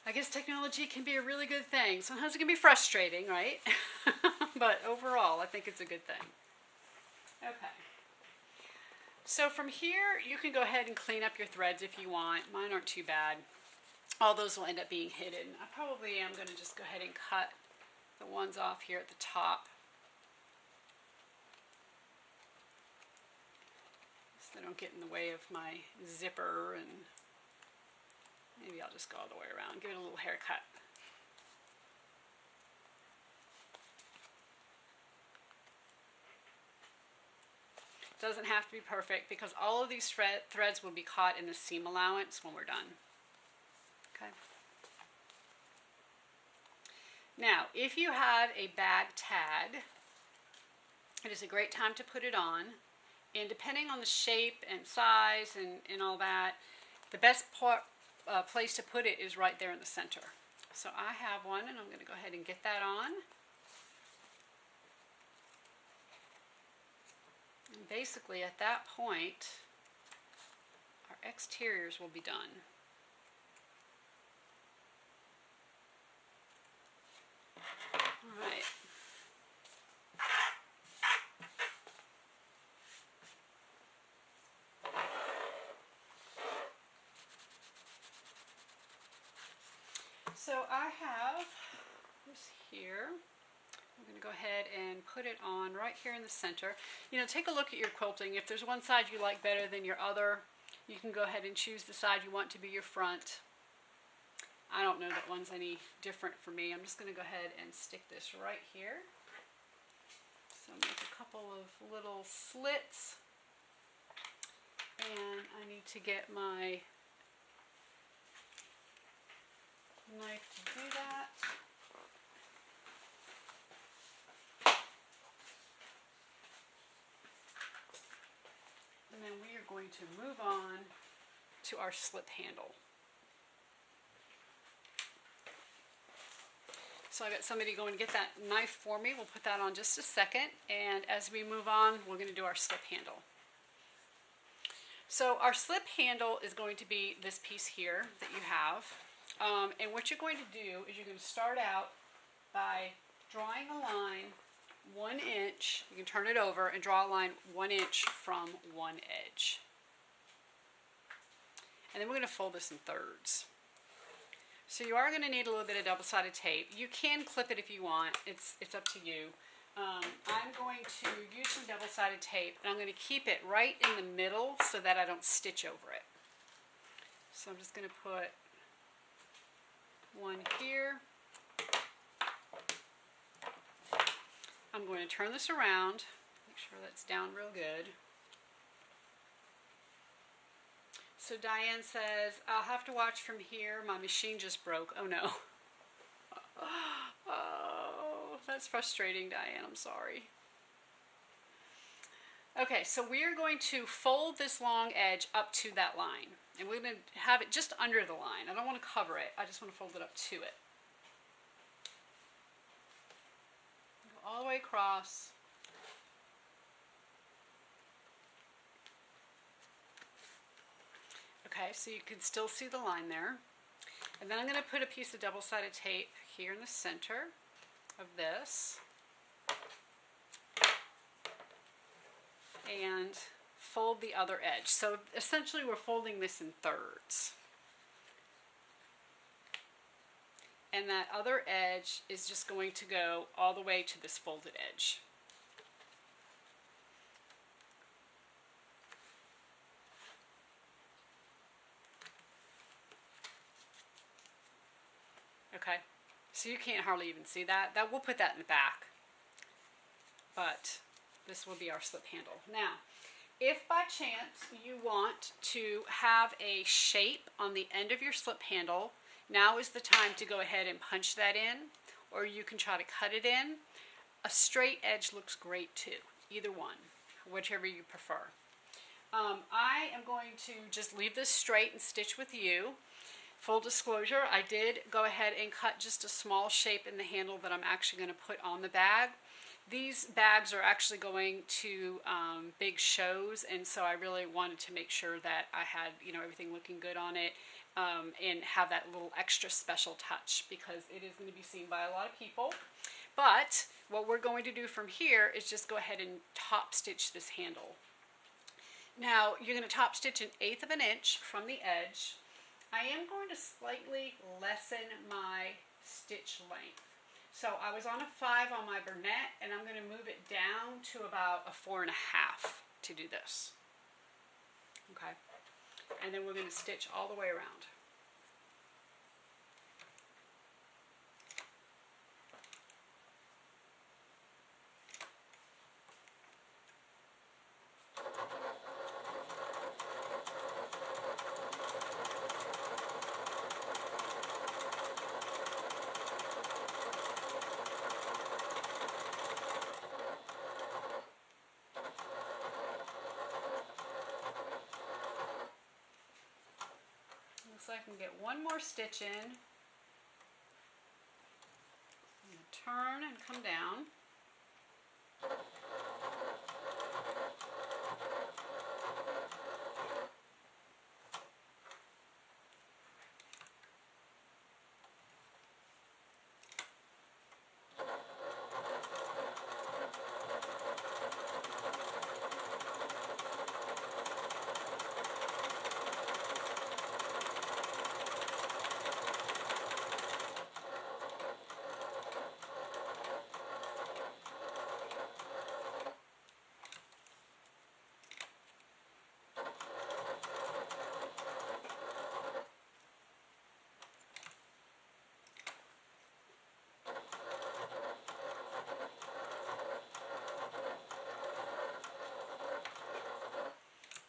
I guess technology can be a really good thing. Sometimes it can be frustrating, right? But overall, I think it's a good thing. Okay. So from here, you can go ahead and clean up your threads if you want. Mine aren't too bad. All those will end up being hidden. I probably am going to just go ahead and cut the ones off here at the top, so they don't get in the way of my zipper, and maybe I'll just go all the way around, give it a little haircut. Doesn't have to be perfect because all of these threads will be caught in the seam allowance when we're done. Okay. Now, if you have a bag tag, it is a great time to put it on. And depending on the shape and size and all that, the best place to put it is right there in the center. So I have one, and I'm going to go ahead and get that on. And basically, at that point, our exteriors will be done. All right. So I have this here. I'm going to go ahead and put it on right here in the center. You know, take a look at your quilting. If there's one side you like better than your other, you can go ahead and choose the side you want to be your front. I don't know that one's any different for me. I'm just going to go ahead and stick this right here. So make a couple of little slits. And I need to get my knife to do that. And then we are going to move on to our slip handle. So I got somebody going to get that knife for me. We'll put that on just a second. And as we move on, we're going to do our slip handle. So our slip handle is going to be this piece here that you have. And what you're going to do is you're going to start out by drawing a line 1 inch. You can turn it over and draw a line 1 inch from one edge. And then we're going to fold this in thirds. So you are going to need a little bit of double-sided tape. You can clip it if you want. It's up to you. I'm going to use some double-sided tape, and I'm going to keep it right in the middle so that I don't stitch over it. So I'm just going to put one here. I'm going to turn this around, make sure that's down real good. So Diane says, I'll have to watch from here. My machine just broke. Oh no. Oh, that's frustrating, Diane. I'm sorry. Okay, so we are going to fold this long edge up to that line. And we're going to have it just under the line. I don't want to cover it. I just want to fold it up to it. Go all the way across. Okay, so you can still see the line there. And then I'm going to put a piece of double-sided tape here in the center of this. And fold the other edge. So essentially we're folding this in thirds. And that other edge is just going to go all the way to this folded edge. Okay, so you can't hardly even see that. We'll put that in the back. But this will be our slip handle. Now, if by chance you want to have a shape on the end of your slip handle, now is the time to go ahead and punch that in, or you can try to cut it in. A straight edge looks great too, either one, whichever you prefer. I am going to just leave this straight and stitch with you. Full disclosure, I did go ahead and cut just a small shape in the handle that I'm actually going to put on the bag. These bags are actually going to big shows, and so I really wanted to make sure that I had, you know, everything looking good on it, and have that little extra special touch because it is going to be seen by a lot of people. But what we're going to do from here is just go ahead and top stitch this handle. Now you're going to top stitch 1/8 of an inch from the edge. I am going to slightly lessen my stitch length. So I was on a 5 on my Burnett, and I'm going to move it down to about a 4.5 to do this. Okay, and then we're going to stitch all the way around. So I can get one more stitch in. I'm going to turn and come down.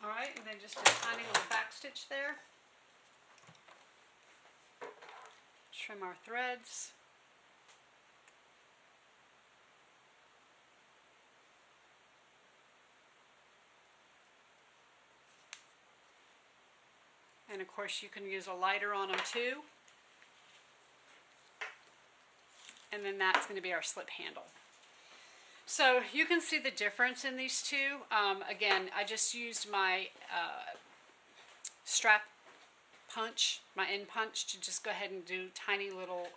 Alright, and then just a tiny little back stitch there. Trim our threads. And of course you can use a lighter on them too. And then that's going to be our slip handle. So you can see the difference in these two. Again, I just used my strap punch, my end punch, to just go ahead and do tiny little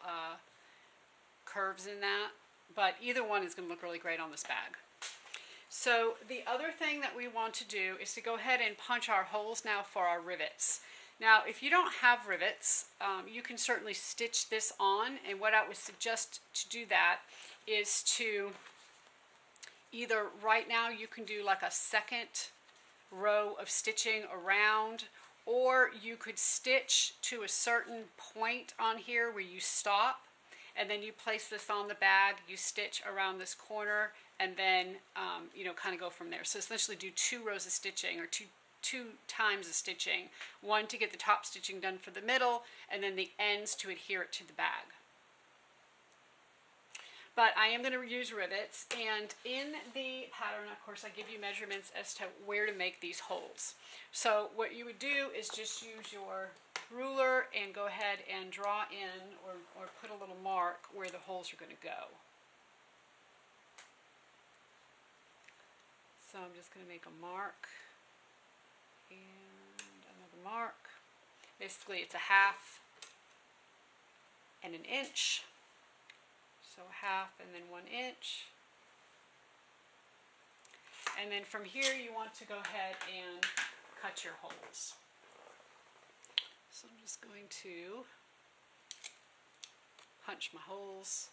curves in that. But either one is going to look really great on this bag. So the other thing that we want to do is to go ahead and punch our holes now for our rivets. Now, if you don't have rivets, you can certainly stitch this on. And what I would suggest to do that is to either right now you can do like a second row of stitching around, or you could stitch to a certain point on here where you stop, and then you place this on the bag, you stitch around this corner, and then you know, kind of go from there. So essentially do 2 rows of stitching, or two times of stitching, one to get the top stitching done for the middle, and then the ends to adhere it to the bag. But I am going to use rivets, and in the pattern, of course, I give you measurements as to where to make these holes. So what you would do is just use your ruler and go ahead and draw in, or put a little mark where the holes are going to go. So I'm just going to make a mark and another mark. Basically it's a 1/2 and an inch. So 1/2 and then 1 inch. And then from here you want to go ahead and cut your holes. So I'm just going to punch my holes.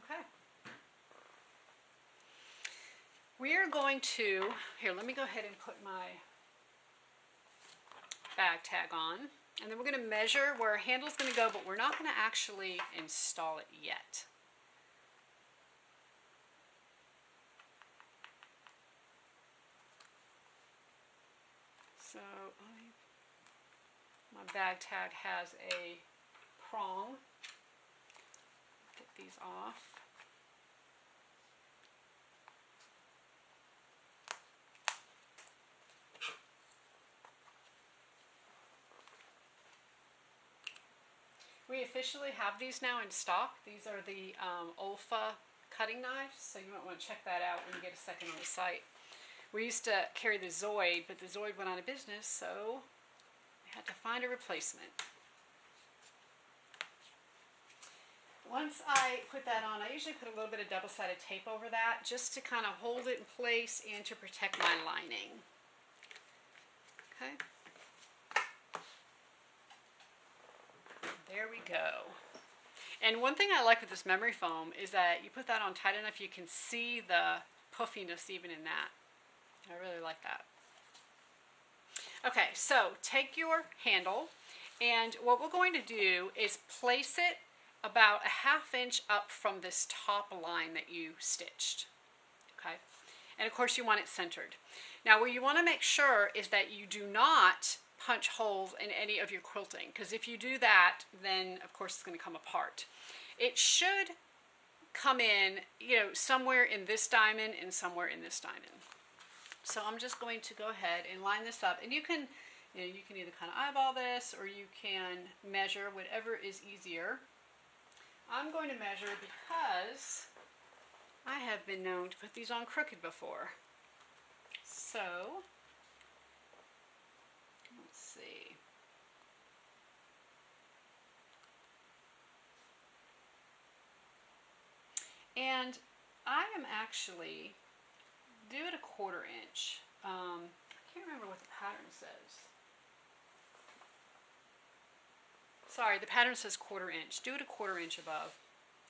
Okay. We are going to, here, let me go ahead and put my bag tag on, and then we're going to measure where our handle is going to go, but we're not going to actually install it yet. So my bag tag has a prong. Get these off. We officially have these now in stock. These are the Olfa cutting knives, so you might want to check that out when you get a second on the site. We used to carry the Zoid, but the Zoid went out of business, so we had to find a replacement. once I put that on, I usually put a little bit of double-sided tape over that just to kind of hold it in place and to protect my lining. Okay. There we go. And one thing I like with this memory foam is that you put that on tight enough you can see the puffiness even in that. I really like that. Okay, so take your handle, and what we're going to do is place it about a 1/2 inch up from this top line that you stitched. Okay, and of course you want it centered. Now what you want to make sure is that you do not punch holes in any of your quilting, because if you do that, then of course it's going to come apart. It should come in, you know, somewhere in this diamond and somewhere in this diamond. So I'm just going to go ahead and line this up, and you can either kind of eyeball this or you can measure, whatever is easier. I'm going to measure because I have been known to put these on crooked before. So let's see. And I am actually do it 1/4 inch. I can't remember what the pattern says. Sorry, the pattern says 1/4 inch. Do it 1/4 inch above,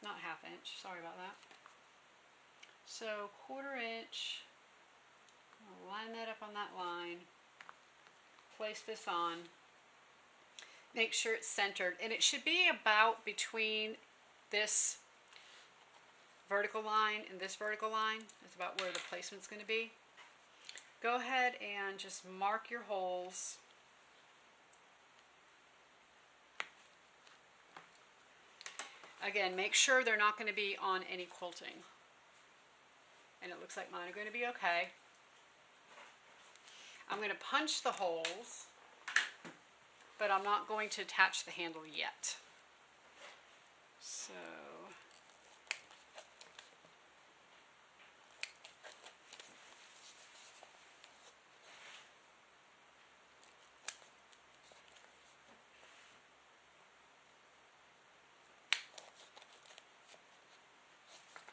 not 1/2 inch. Sorry about that. So 1/4 inch. I'll line that up on that line. Place this on. Make sure it's centered, and it should be about between this vertical line and this vertical line. That's about where the placement's going to be. Go ahead and just mark your holes. Again, make sure they're not going to be on any quilting. And it looks like mine are going to be okay. I'm going to punch the holes, but I'm not going to attach the handle yet. So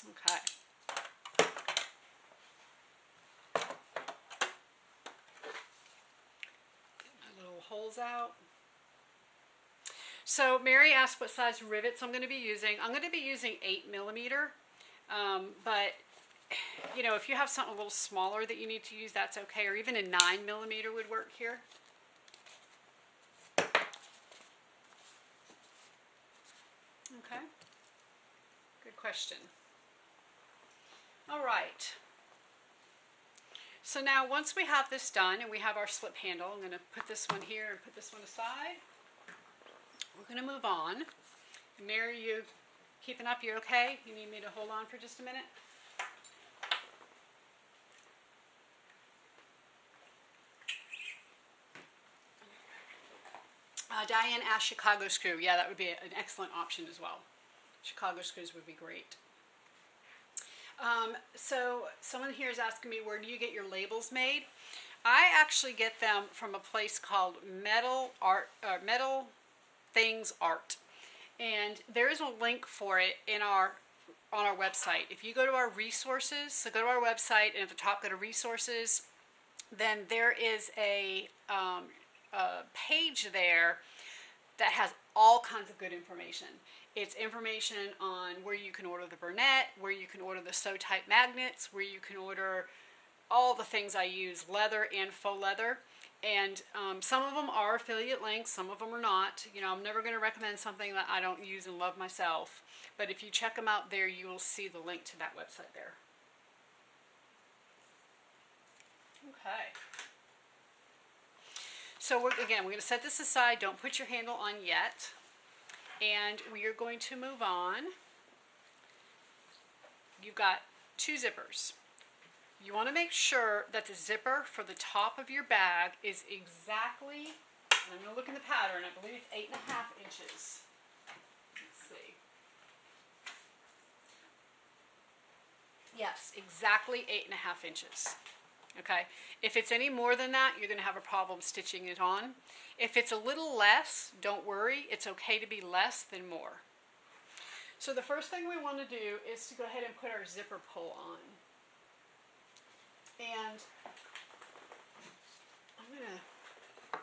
okay. Get my little holes out. So Mary asked what size rivets I'm going to be using. I'm going to be using 8mm, but you know, if you have something a little smaller that you need to use, that's okay, or even a 9mm would work here. Okay, good question. All right. So now once we have this done and we have our slip handle, I'm going to put this one here and put this one aside. We're going to move on. Mary, you keeping up? You okay? You need me to hold on for just a minute? Diane asked Chicago screw. Yeah, that would be an excellent option as well. Chicago screws would be great. So someone here is asking me, where do you get your labels made? I actually get them from a place called Metal Things Art, and there is a link for it on our website. If you go to our resources, so go to our website and at the top go to resources, then there is a page there that has all kinds of good information. It's information on where you can order the Burnett, where you can order the Sew Type magnets, where you can order all the things I use, leather and faux leather. And some of them are affiliate links, some of them are not. You know, I'm never going to recommend something that I don't use and love myself. But if you check them out there, you will see the link to that website there. Okay. So we're going to set this aside. Don't put your handle on yet. And we are going to move on. You've got 2 zippers. You want to make sure that the zipper for the top of your bag is exactly, I'm going to look in the pattern, I believe it's 8.5 inches. Let's see. Yes, exactly 8.5 inches. Okay, if it's any more than that, you're going to have a problem stitching it on. If it's a little less, don't worry. It's okay to be less than more. So the first thing we want to do is to go ahead and put our zipper pull on. And I'm going to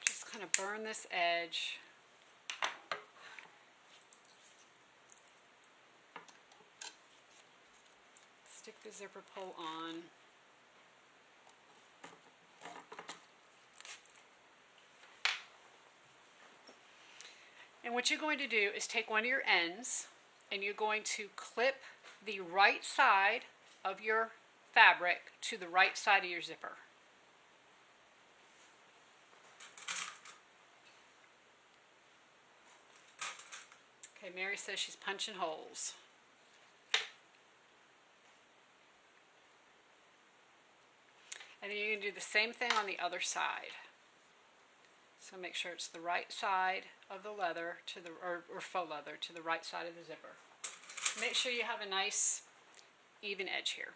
just kind of burn this edge. Stick the zipper pull on. And what you're going to do is take one of your ends and you're going to clip the right side of your fabric to the right side of your zipper. Okay, Mary says she's punching holes. And then you're going to do the same thing on the other side. So make sure it's the right side of the leather to the or faux leather to the right side of the zipper. Make sure you have a nice even edge here.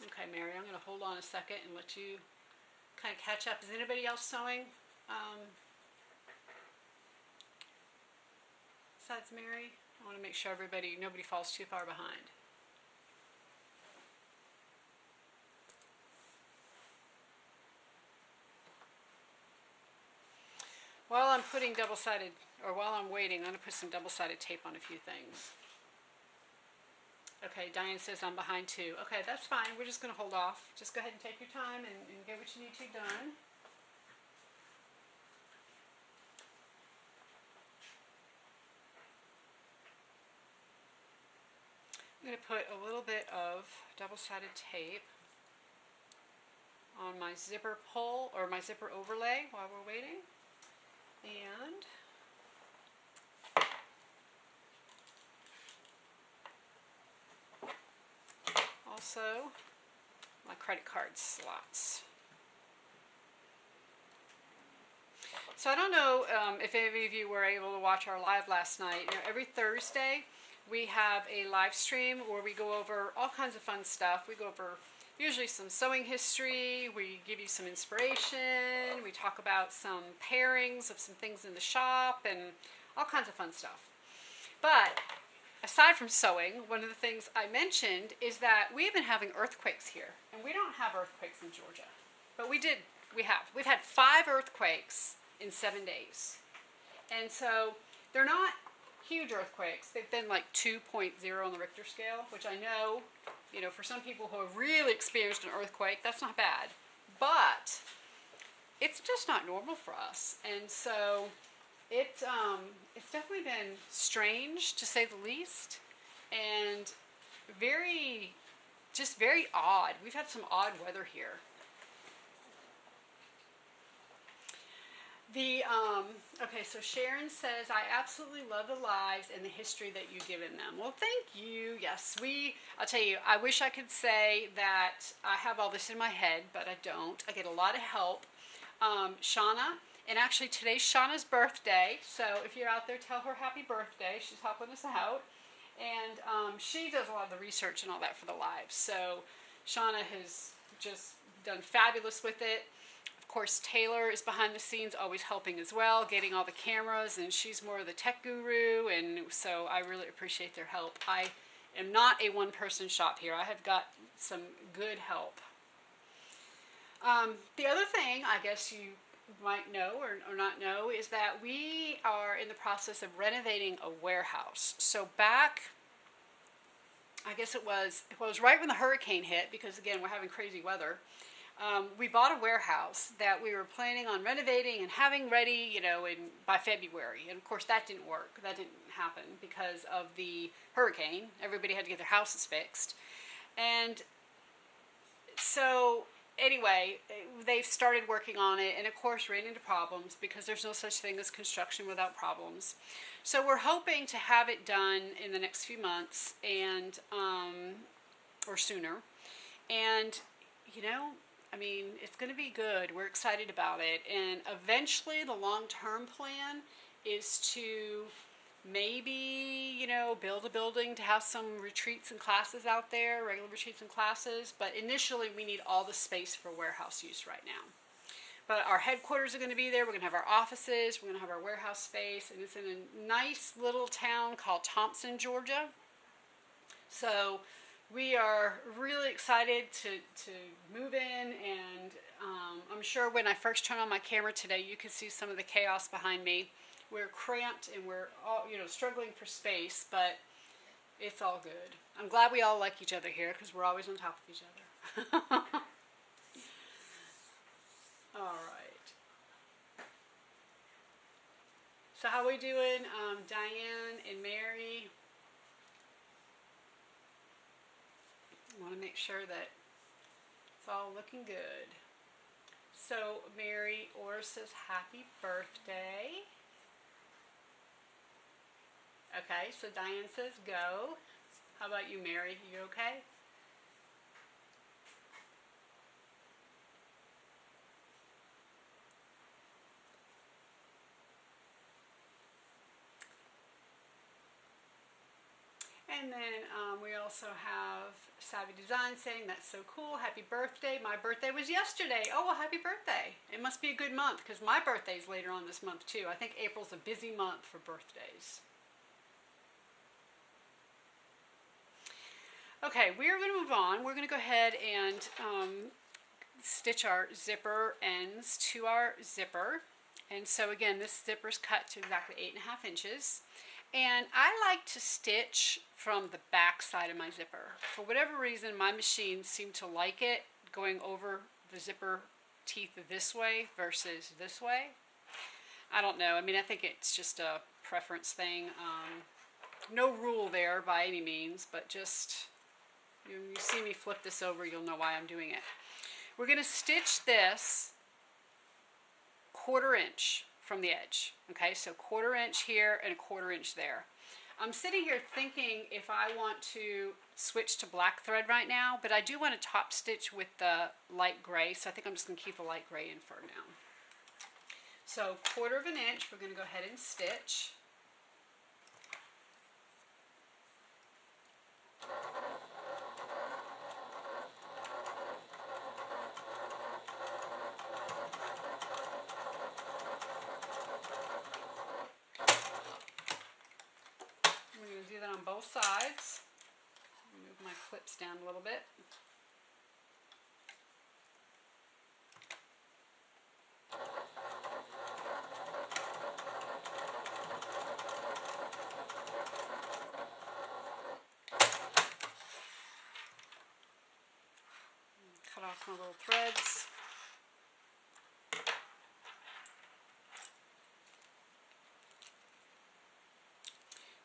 Okay, Mary, I'm going to hold on a second and let you kind of catch up. Is anybody else sewing? Besides Mary? I want to make sure nobody falls too far behind. While I'm putting double-sided, or while I'm waiting, I'm going to put some double-sided tape on a few things. Okay, Diane says I'm behind too. Okay, that's fine. We're just going to hold off. Just go ahead and take your time and get what you need to done. I'm going to put a little bit of double-sided tape on my zipper pull or my zipper overlay while we're waiting. And also my credit card slots. So I don't know if any of you were able to watch our live last night. You know, every Thursday we have a live stream where we go over all kinds of fun stuff. We go over usually some sewing history, we give you some inspiration, we talk about some pairings of some things in the shop and all kinds of fun stuff. But aside from sewing, one of the things I mentioned is that we've been having earthquakes here. And we don't have earthquakes in Georgia. But we have. We've had 5 earthquakes in 7 days. And so they're not huge earthquakes. They've been like 2.0 on the Richter scale, which I know, you know, for some people who have really experienced an earthquake, that's not bad. But it's just not normal for us. And so it's definitely been strange, to say the least, and very odd. We've had some odd weather here. Okay, so Sharon says, I absolutely love the lives and the history that you've given them. Well, thank you. Yes, I'll tell you, I wish I could say that I have all this in my head, but I don't. I get a lot of help. Shauna, and actually today's Shauna's birthday, so if you're out there, tell her happy birthday. She's helping us out. And she does a lot of the research and all that for the lives. So Shauna has just done fabulous with it. Of course, Taylor is behind the scenes, always helping as well, getting all the cameras, and she's more of the tech guru, and so I really appreciate their help. I am not a one-person shop here. I have got some good help. The other thing, I guess you might know or not know, is that we are in the process of renovating a warehouse. So back, I guess it was right when the hurricane hit, because again, we're having crazy weather. We bought a warehouse that we were planning on renovating and having ready, you know, by February. And of course that didn't work. That didn't happen because of the hurricane. Everybody had to get their houses fixed. And so anyway, they've started working on it and of course ran into problems because there's no such thing as construction without problems. So we're hoping to have it done in the next few months and or sooner. And you know, I mean, it's going to be good. We're excited about it. And eventually the long-term plan is to maybe, you know, build a building to have some retreats and classes out there, regular retreats and classes. But initially, we need all the space for warehouse use right now. But our headquarters are going to be there. We're going to have our offices. We're going to have our warehouse space. And it's in a nice little town called Thompson, Georgia. So we are really excited to move in. And I'm sure when I first turn on my camera today, you can see some of the chaos behind me. We're cramped and we're all, you know, struggling for space, but it's all good. I'm glad we all like each other here because we're always on top of each other. All right. So how we doing, Diane and Mary? I want to make sure that it's all looking good. So Mary Orr says happy birthday. Okay, so Diane says go. How about you, Mary? You okay? And then we also have Savvy Design saying that's so cool. Happy birthday. My birthday was yesterday. Oh, well, happy birthday. It must be a good month because my birthday's later on this month too. I think April's a busy month for birthdays. Okay, we're going to move on. We're going to go ahead and stitch our zipper ends to our zipper. And so again, this zipper's cut to exactly 8.5 inches. And I like to stitch from the back side of my zipper. For whatever reason, my machine seemed to like it going over the zipper teeth this way versus this way. I don't know. I mean, I think it's just a preference thing. No rule there by any means, but just you see me flip this over, you'll know why I'm doing it. We're going to stitch this 1/4 inch from the edge. Okay, so 1/4 inch here and 1/4 inch there. I'm sitting here thinking if I want to switch to black thread right now, but I do want to top stitch with the light gray, so I think I'm just going to keep the light gray in for now. So 1/4 inch, we're going to go ahead and stitch. Do that on both sides. Move my clips down a little bit. Cut off my little threads.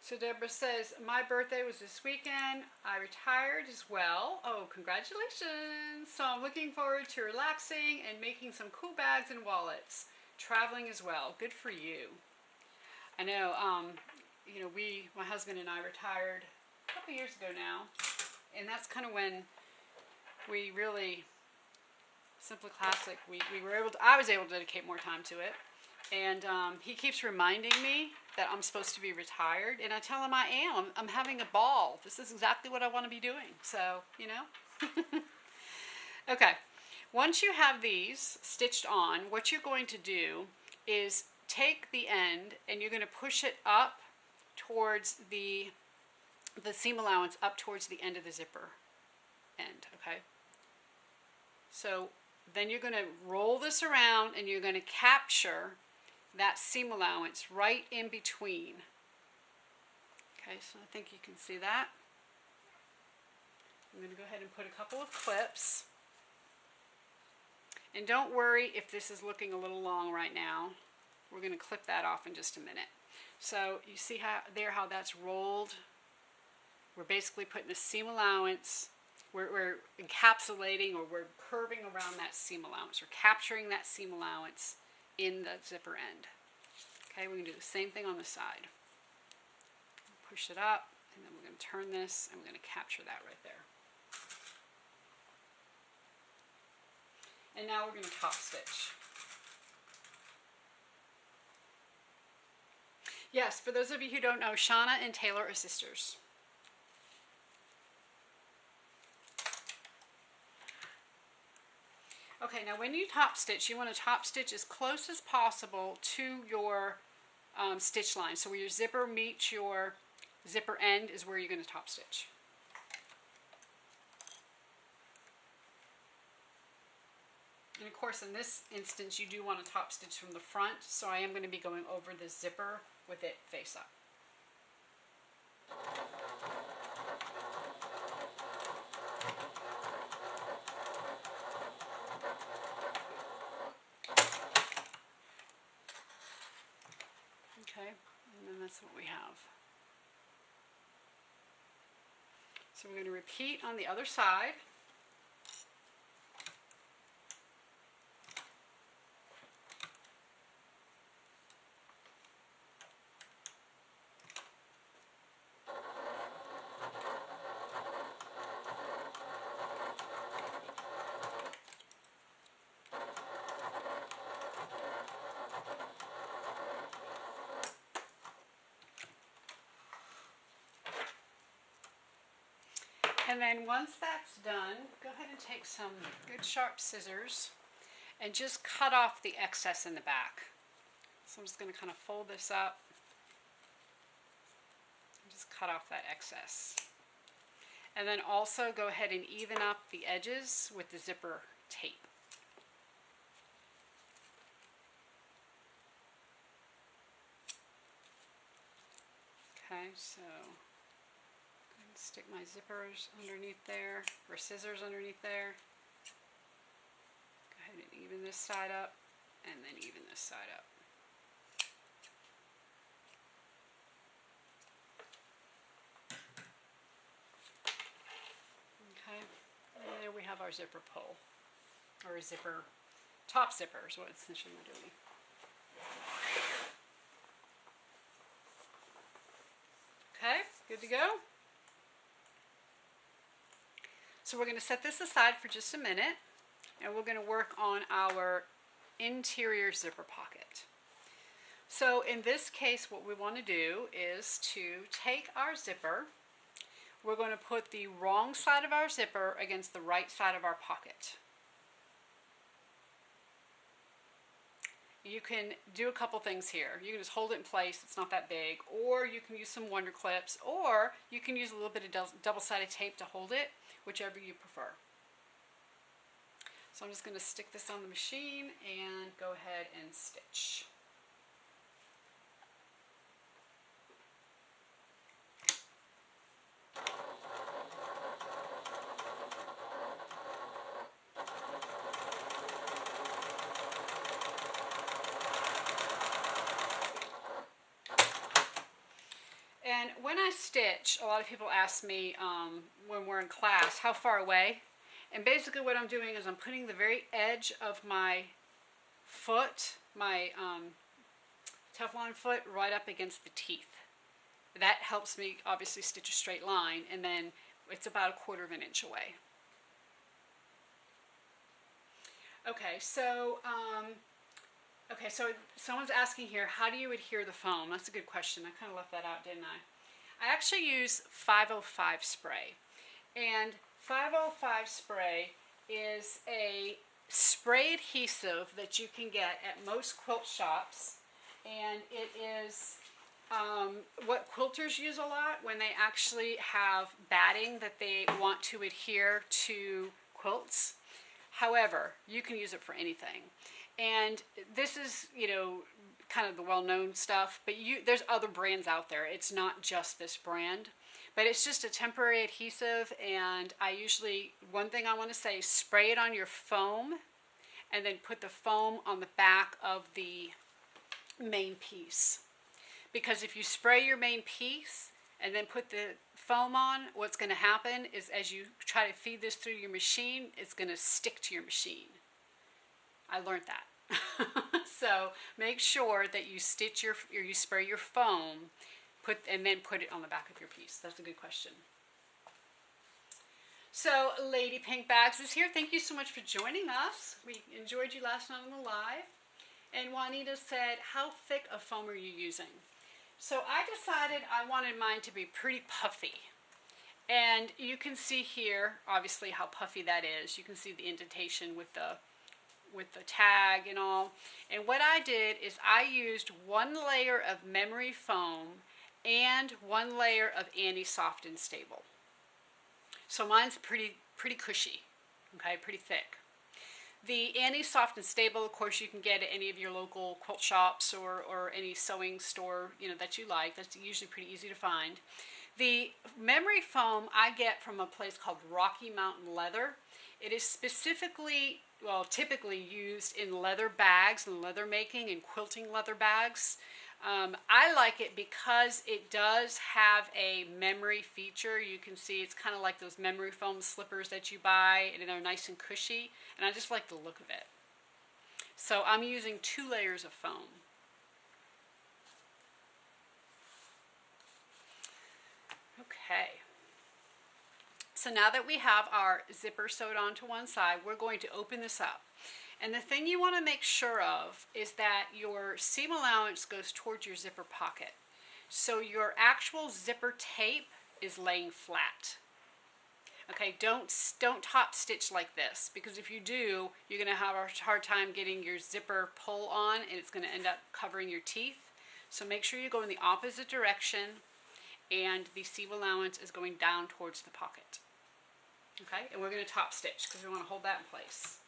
So Deborah says, my birthday was this weekend. I retired as well. Oh, congratulations. So I'm looking forward to relaxing and making some cool bags and wallets. Traveling as well. Good for you. I know, you know, my husband and I retired a couple years ago now. And that's kind of when we really, Simply Classic, I was able to dedicate more time to it. And he keeps reminding me that I'm supposed to be retired, and I tell him I am. I'm having a ball. This is exactly what I want to be doing. So, you know. Okay. Once you have these stitched on, what you're going to do is take the end and you're going to push it up towards the seam allowance up towards the end of the zipper end. Okay. So then you're going to roll this around and you're going to capture that seam allowance right in between. Okay, so I think you can see that. I'm going to go ahead and put a couple of clips. And don't worry if this is looking a little long right now. We're going to clip that off in just a minute. So you see how that's rolled? We're basically putting a seam allowance. We're encapsulating, or we're curving around that seam allowance. We're capturing that seam allowance in the zipper end. Okay, we're going to do the same thing on the side. Push it up, and then we're going to turn this, and we're going to capture that right there. And now we're going to top stitch. Yes, for those of you who don't know, Shauna and Taylor are sisters. Okay, now when you top stitch, you want to top stitch as close as possible to your stitch line. So where your zipper meets your zipper end is where you're going to top stitch. And of course, in this instance, you do want to top stitch from the front, so I am going to be going over the zipper with it face up. Okay, and then that's what we have. So we're going to repeat on the other side. And then once that's done, go ahead and take some good sharp scissors and just cut off the excess in the back. So I'm just going to kind of fold this up and just cut off that excess. And then also go ahead and even up the edges with the zipper tape. Okay, so stick my zippers underneath there, or scissors underneath there. Go ahead and even this side up, and then even this side up. Okay, and there we have our zipper pull, or a zipper, top zipper is what essentially we're doing. Okay, good to go. So we're going to set this aside for just a minute, and we're going to work on our interior zipper pocket. So in this case, what we want to do is to take our zipper. We're going to put the wrong side of our zipper against the right side of our pocket. You can do a couple things here. You can just hold it in place, it's not that big, or you can use some wonder clips, or you can use a little bit of double-sided tape to hold it, whichever you prefer. So I'm just going to stick this on the machine and go ahead and stitch. And when I stitch, a lot of people ask me when we're in class, how far away? And basically what I'm doing is I'm putting the very edge of my foot, my Teflon foot, right up against the teeth. That helps me obviously stitch a straight line, and then it's about 1/4 of an inch away. Okay, so someone's asking here, how do you adhere the foam? That's a good question. I kind of left that out, didn't I? I actually use 505 spray. And 505 spray is a spray adhesive that you can get at most quilt shops. And it is what quilters use a lot when they actually have batting that they want to adhere to quilts. However, you can use it for anything. And this is, you know, kind of the well-known stuff, but there's other brands out there. It's not just this brand, but it's just a temporary adhesive. And I usually, one thing I want to say, spray it on your foam and then put the foam on the back of the main piece. Because if you spray your main piece and then put the foam on, what's going to happen is as you try to feed this through your machine, it's going to stick to your machine. I learned that. So make sure that you stitch you spray your foam, and then put it on the back of your piece. That's a good question. So Lady Pink Bags is here. Thank you so much for joining us. We enjoyed you last night on the live. And Juanita said, how thick of foam are you using? So I decided I wanted mine to be pretty puffy. And you can see here, obviously, how puffy that is. You can see the indentation with the tag and all. And what I did is I used one layer of memory foam and one layer of anti-soft and stable. So mine's pretty cushy, okay, pretty thick. The anti-soft and stable, of course, you can get at any of your local quilt shops or any sewing store, you know, that you like. That's usually pretty easy to find. The memory foam I get from a place called Rocky Mountain Leather. It is specifically, well, typically used in leather bags and leather making and quilting leather bags. I like it because it does have a memory feature. You can see it's kind of like those memory foam slippers that you buy, and they're nice and cushy, and I just like the look of it. So I'm using 2 layers of foam. Okay. So now that we have our zipper sewed onto one side, we're going to open this up. And the thing you want to make sure of is that your seam allowance goes towards your zipper pocket. So your actual zipper tape is laying flat. Okay, don't top stitch like this, because if you do, you're going to have a hard time getting your zipper pull on, and it's going to end up covering your teeth. So make sure you go in the opposite direction, and the seam allowance is going down towards the pocket. Okay, and we're going to top stitch because we want to hold that in place.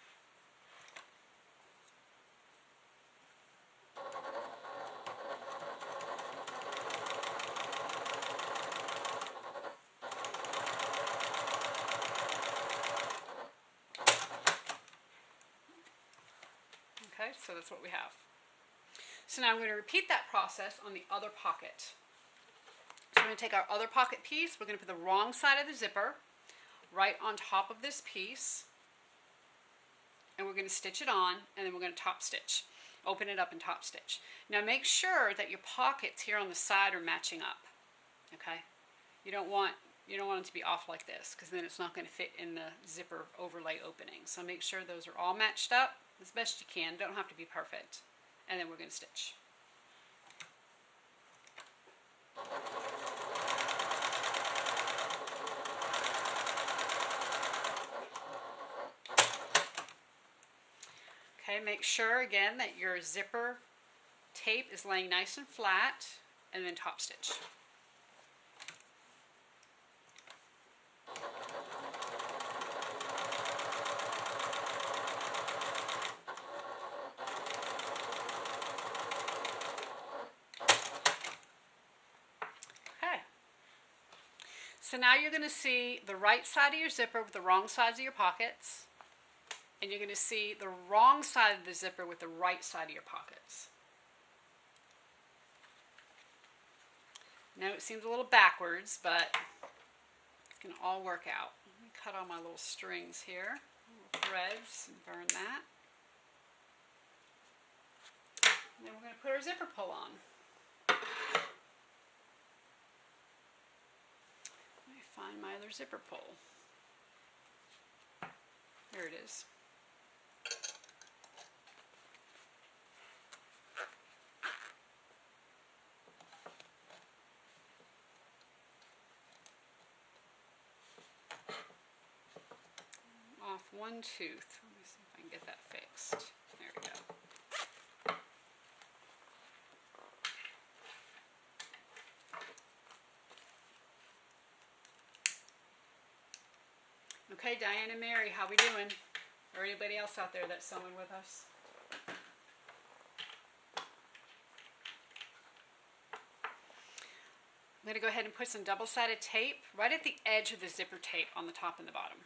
Okay, so that's what we have. So now I'm going to repeat that process on the other pocket. So we're going to take our other pocket piece, we're going to put the wrong side of the zipper right on top of this piece, and we're going to stitch it on, and then we're going to top stitch. Open it up and top stitch. Now make sure that your pockets here on the side are matching up. Okay? You don't want it to be off like this, because then it's not going to fit in the zipper overlay opening. So make sure those are all matched up as best you can. Don't have to be perfect. And then we're going to stitch. Okay, make sure again that your zipper tape is laying nice and flat, and then top stitch. Okay. So now you're going to see the right side of your zipper with the wrong sides of your pockets. And you're going to see the wrong side of the zipper with the right side of your pockets. Now it seems a little backwards, but it's going to all work out. Let me cut all my little strings here, little threads, and burn that. And then we're going to put our zipper pull on. Let me find my other zipper pull. There it is. Off one tooth. Let me see if I can get that fixed. There we go. Okay, Diane and Mary, how we doing? Or anybody else out there that's sewing with us? I'm going to go ahead and put some double-sided tape right at the edge of the zipper tape on the top and the bottom.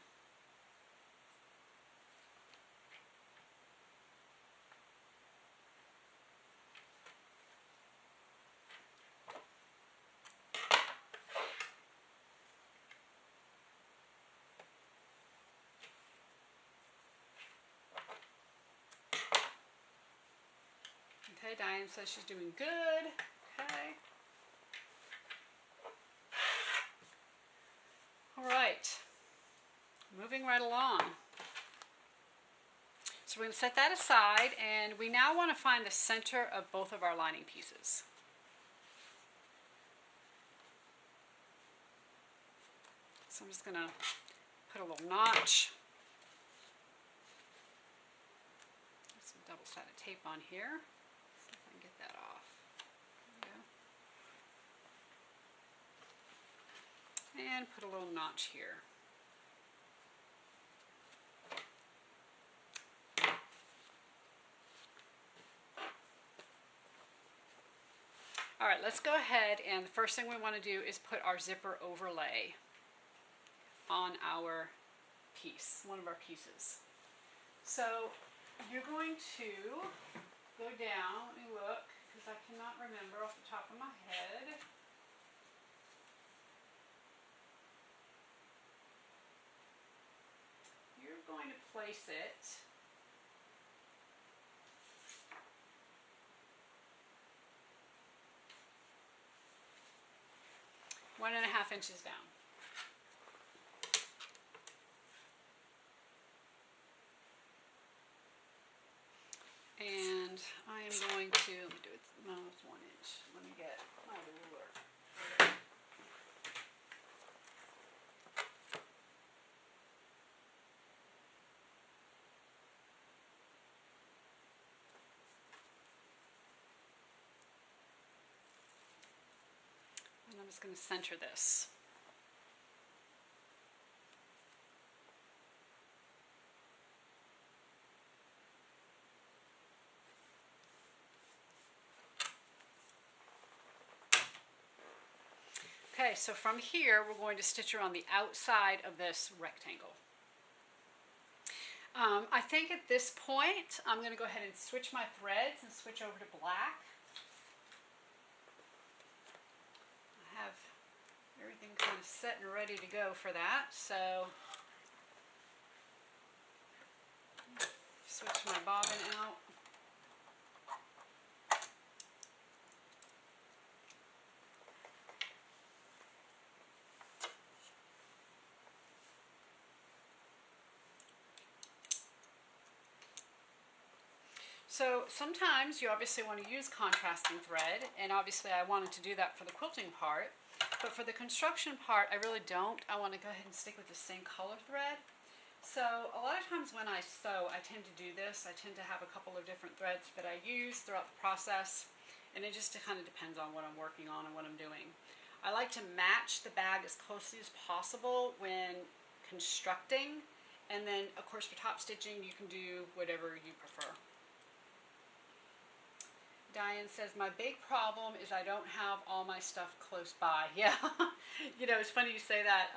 Okay, Diane says she's doing good. Okay. All right. Moving right along. So we're going to set that aside, and we now want to find the center of both of our lining pieces. So I'm just going to put a little notch. Some double-sided tape on here. See if I can get that off. There we go. And put a little notch here. All right, let's go ahead, and the first thing we want to do is put our zipper overlay on our piece, one of our pieces. So you're going to go down, let me look, because I cannot remember off the top of my head. You're going to place it one and a half inches down. And I am going to, let me do it, no, it's 1 inch. Let me get my ruler. And I'm just going to center this. Okay, so from here we're going to stitch around the outside of this rectangle. I think at this point I'm going to go ahead and switch my threads and switch over to black. I have everything kind of set and ready to go for that, so switch my bobbin out. So sometimes you obviously want to use contrasting thread, and obviously I wanted to do that for the quilting part, but for the construction part I really don't. I want to go ahead and stick with the same color thread. So a lot of times when I sew, I tend to do this. I tend to have a couple of different threads that I use throughout the process, and it just kind of depends on what I'm working on and what I'm doing. I like to match the bag as closely as possible when constructing, and then of course for top stitching you can do whatever you prefer. Diane says, my big problem is I don't have all my stuff close by. Yeah, you know, it's funny you say that.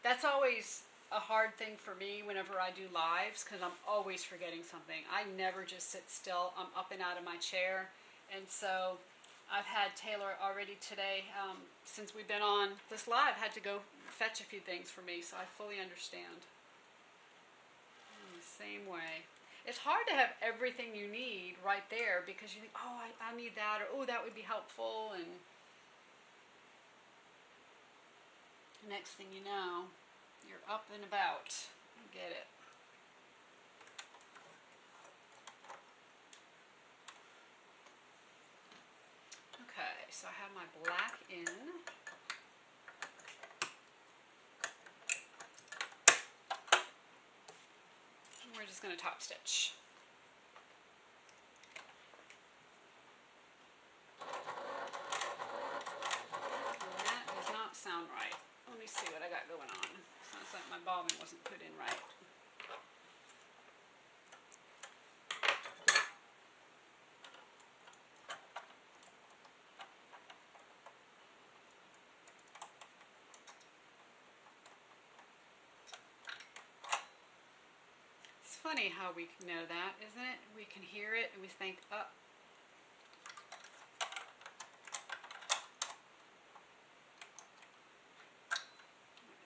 That's always a hard thing for me whenever I do lives, because I'm always forgetting something. I never just sit still. I'm up and out of my chair. And so I've had Taylor already today, since we've been on this live, had to go fetch a few things for me, so I fully understand. In the same way. It's hard to have everything you need right there because you think, oh, I need that, or oh, that would be helpful, and next thing you know, you're up and about. You get it. Okay, so I have my black in. We're just going to top stitch. And that does not sound right. Let me see what I got going on. Sounds like my bobbin wasn't put in right. Funny how we can know that, isn't it? We can hear it and we think, oh.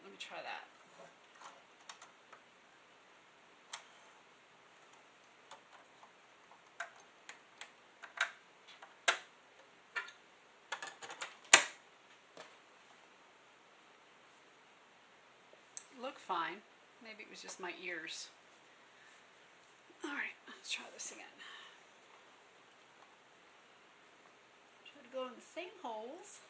Let me try that. Looked fine. Maybe it was just my ears. Alright, let's try this again. Try to go in the same holes.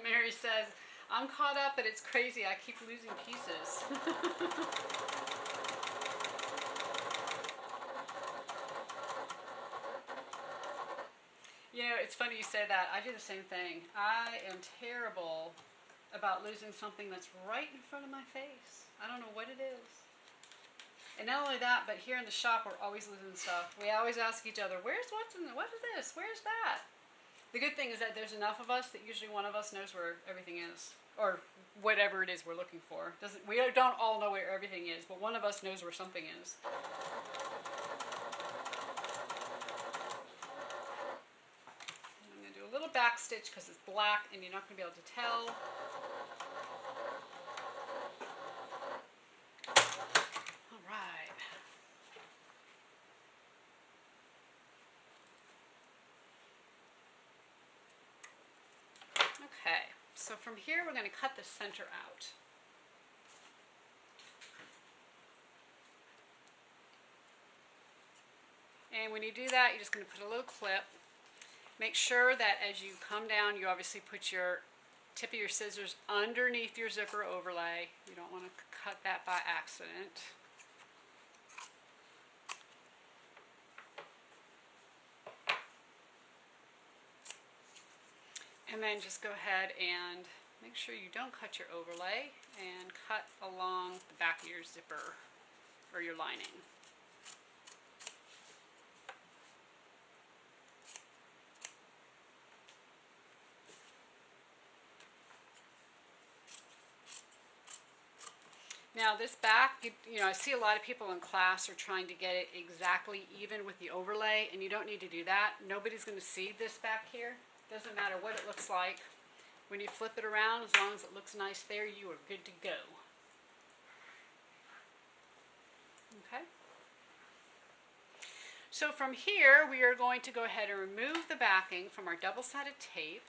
Mary says, I'm caught up, but it's crazy. I keep losing pieces. You know, it's funny you say that. I do the same thing. I am terrible about losing something that's right in front of my face. I don't know what it is. And not only that, but here in the shop, we're always losing stuff. We always ask each other, what is this? Where's that? The good thing is that there's enough of us that usually one of us knows where everything is. Or whatever it is we're looking for. We don't all know where everything is, but one of us knows where something is. A little back stitch because it's black and you're not going to be able to tell. All right. Okay, so from here we're going to cut the center out. And when you do that, you're just going to put a little clip. Make sure that as you come down, you obviously put your tip of your scissors underneath your zipper overlay. You don't want to cut that by accident. And then just go ahead and make sure you don't cut your overlay and cut along the back of your zipper or your lining. Now this back, you know, I see a lot of people in class are trying to get it exactly even with the overlay, and you don't need to do that. Nobody's going to see this back here. Doesn't matter what it looks like. When you flip it around, as long as it looks nice there, you are good to go. Okay. So from here, we are going to go ahead and remove the backing from our double-sided tape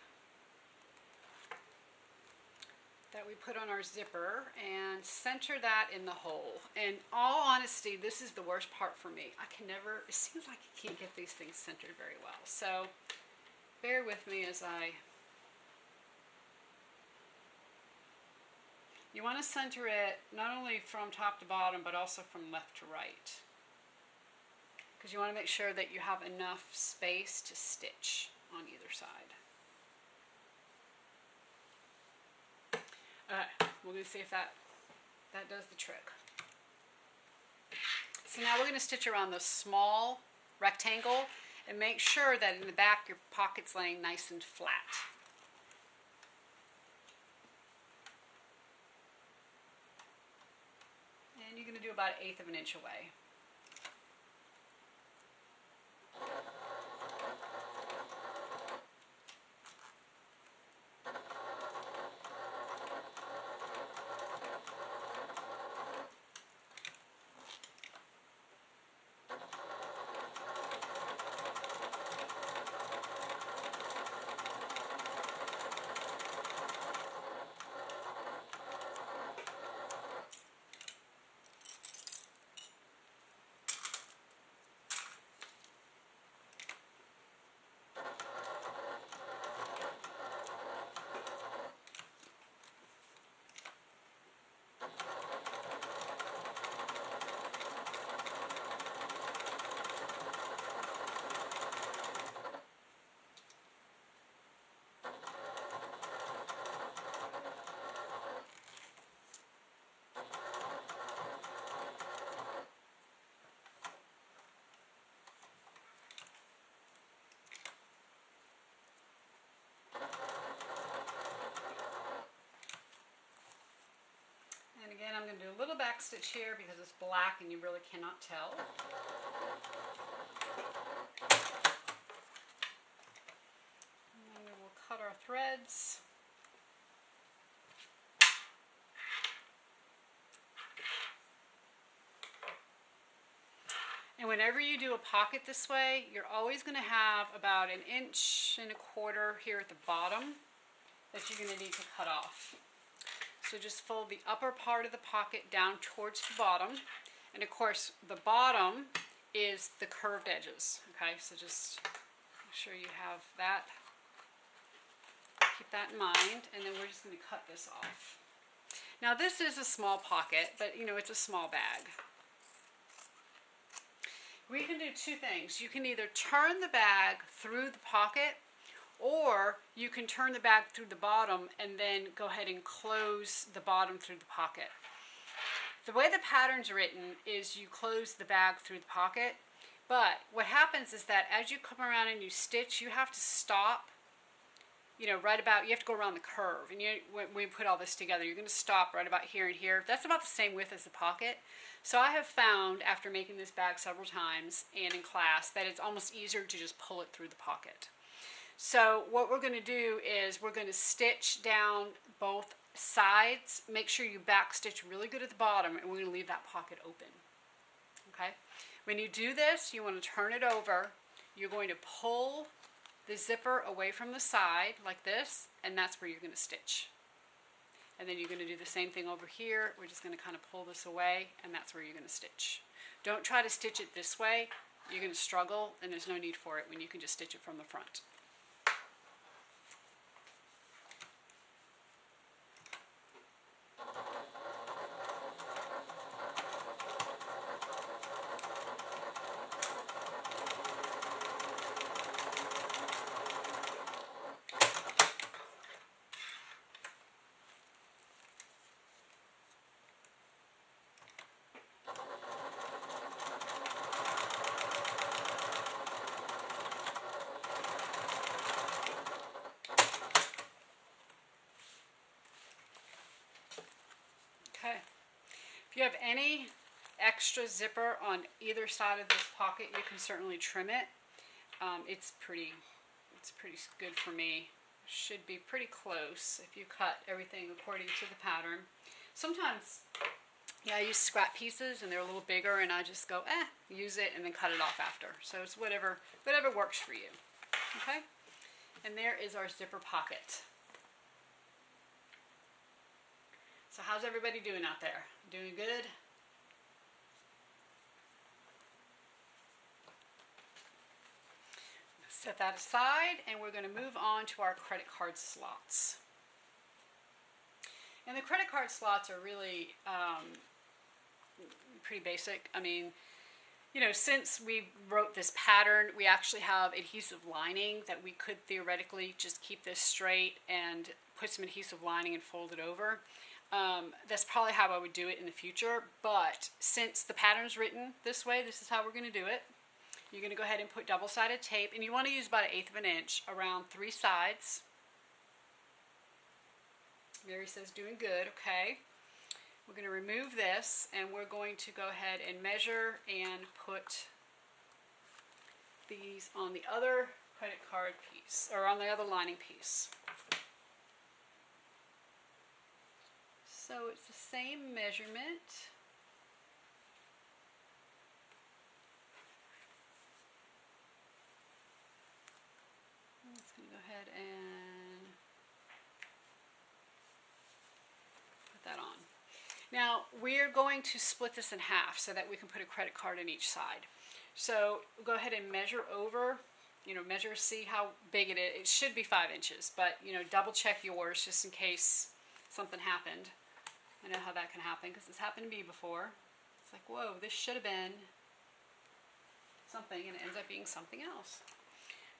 that we put on our zipper and center that in the hole. In all honesty, this is the worst part for me. It seems like I can't get these things centered very well. So bear with me as you want to center it not only from top to bottom, but also from left to right. Because you want to make sure that you have enough space to stitch on either side. We're going to see if that does the trick. So now we're going to stitch around the small rectangle and make sure that in the back your pocket's laying nice and flat. And you're going to do about 1/8 of an inch away. Again, I'm going to do a little back stitch here because it's black and you really cannot tell. And then we will cut our threads. And whenever you do a pocket this way, you're always going to have about 1.25 inches here at the bottom that you're going to need to cut off. So just fold the upper part of the pocket down towards the bottom. And of course, the bottom is the curved edges. Okay, so just make sure you have that keep that in mind, and then we're just going to cut this off. Now this is a small pocket, but you know, it's a small bag. We can do two things. You can either turn the bag through the pocket, or you can turn the bag through the bottom and then go ahead and close the bottom through the pocket. The way the pattern's written is you close the bag through the pocket, but what happens is that as you come around and you stitch, you have to stop, you know, right about, you have to go around the curve. And when we put all this together, you're going to stop right about here and here. That's about the same width as the pocket. So I have found, after making this bag several times and in class, that it's almost easier to just pull it through the pocket. So what we're going to do is we're going to stitch down both sides. Make sure you back stitch really good at the bottom, and we're going to leave that pocket open. Okay? When you do this, you want to turn it over. You're going to pull the zipper away from the side like this, and that's where you're going to stitch. And then you're going to do the same thing over here. We're just going to kind of pull this away, and that's where you're going to stitch. Don't try to stitch it this way. You're going to struggle, and there's no need for it when you can just stitch it from the front. Okay, if you have any extra zipper on either side of this pocket, you can certainly trim it. It's pretty good for me. Should be pretty close if you cut everything according to the pattern. Sometimes, yeah, I use scrap pieces and they're a little bigger, and I just go, use it and then cut it off after. So it's whatever works for you. Okay, and there is our zipper pocket. So how's everybody doing out there? Doing good? Set that aside, and we're going to move on to our credit card slots. And the credit card slots are really pretty basic. I mean, you know, since we wrote this pattern, we actually have adhesive lining that we could theoretically just keep this straight and put some adhesive lining and fold it over. That's probably how I would do it in the future, but since the pattern's written this way, this is how we're going to do it. You're going to go ahead and put double-sided tape, and you want to use about 1/8 of an inch around 3 sides. Mary says doing good. Okay. We're going to remove this, and we're going to go ahead and measure and put these on the other credit card piece, or on the other lining piece. So it's the same measurement. I'm just going to go ahead and put that on. Now we're going to split this in half so that we can put a credit card on each side. So go ahead and measure over, you know, measure, see how big it is. It should be 5 inches, but you know, double check yours just in case something happened. I know how that can happen because it's happened to me before. It's like, whoa, this should have been something, and it ends up being something else.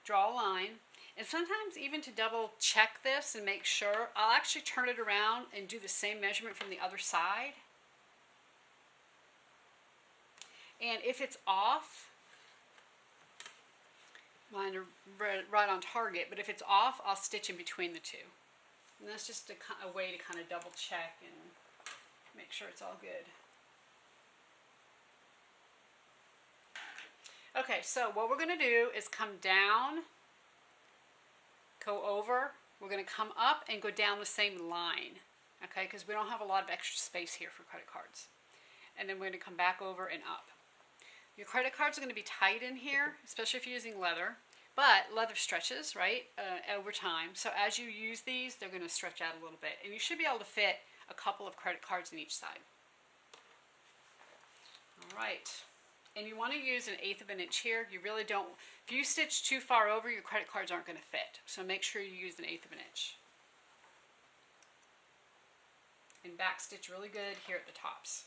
Draw a line, and sometimes even to double check this and make sure, I'll actually turn it around and do the same measurement from the other side. And if it's off, mine are right on target, but if it's off, I'll stitch in between the two. And that's just a way to kind of double check and make sure it's all good. Okay, so what we're going to do is come down, go over, we're going to come up and go down the same line, okay, because we don't have a lot of extra space here for credit cards. And then we're going to come back over and up. Your credit cards are going to be tight in here, especially if you're using leather, but leather stretches, right, over time. So as you use these, they're going to stretch out a little bit, and you should be able to fit a couple of credit cards in each side. All right. And you want to use 1/8 of an inch here. You really don't, if you stitch too far over, your credit cards aren't going to fit. So make sure you use 1/8 of an inch. and back stitch really good here at the tops.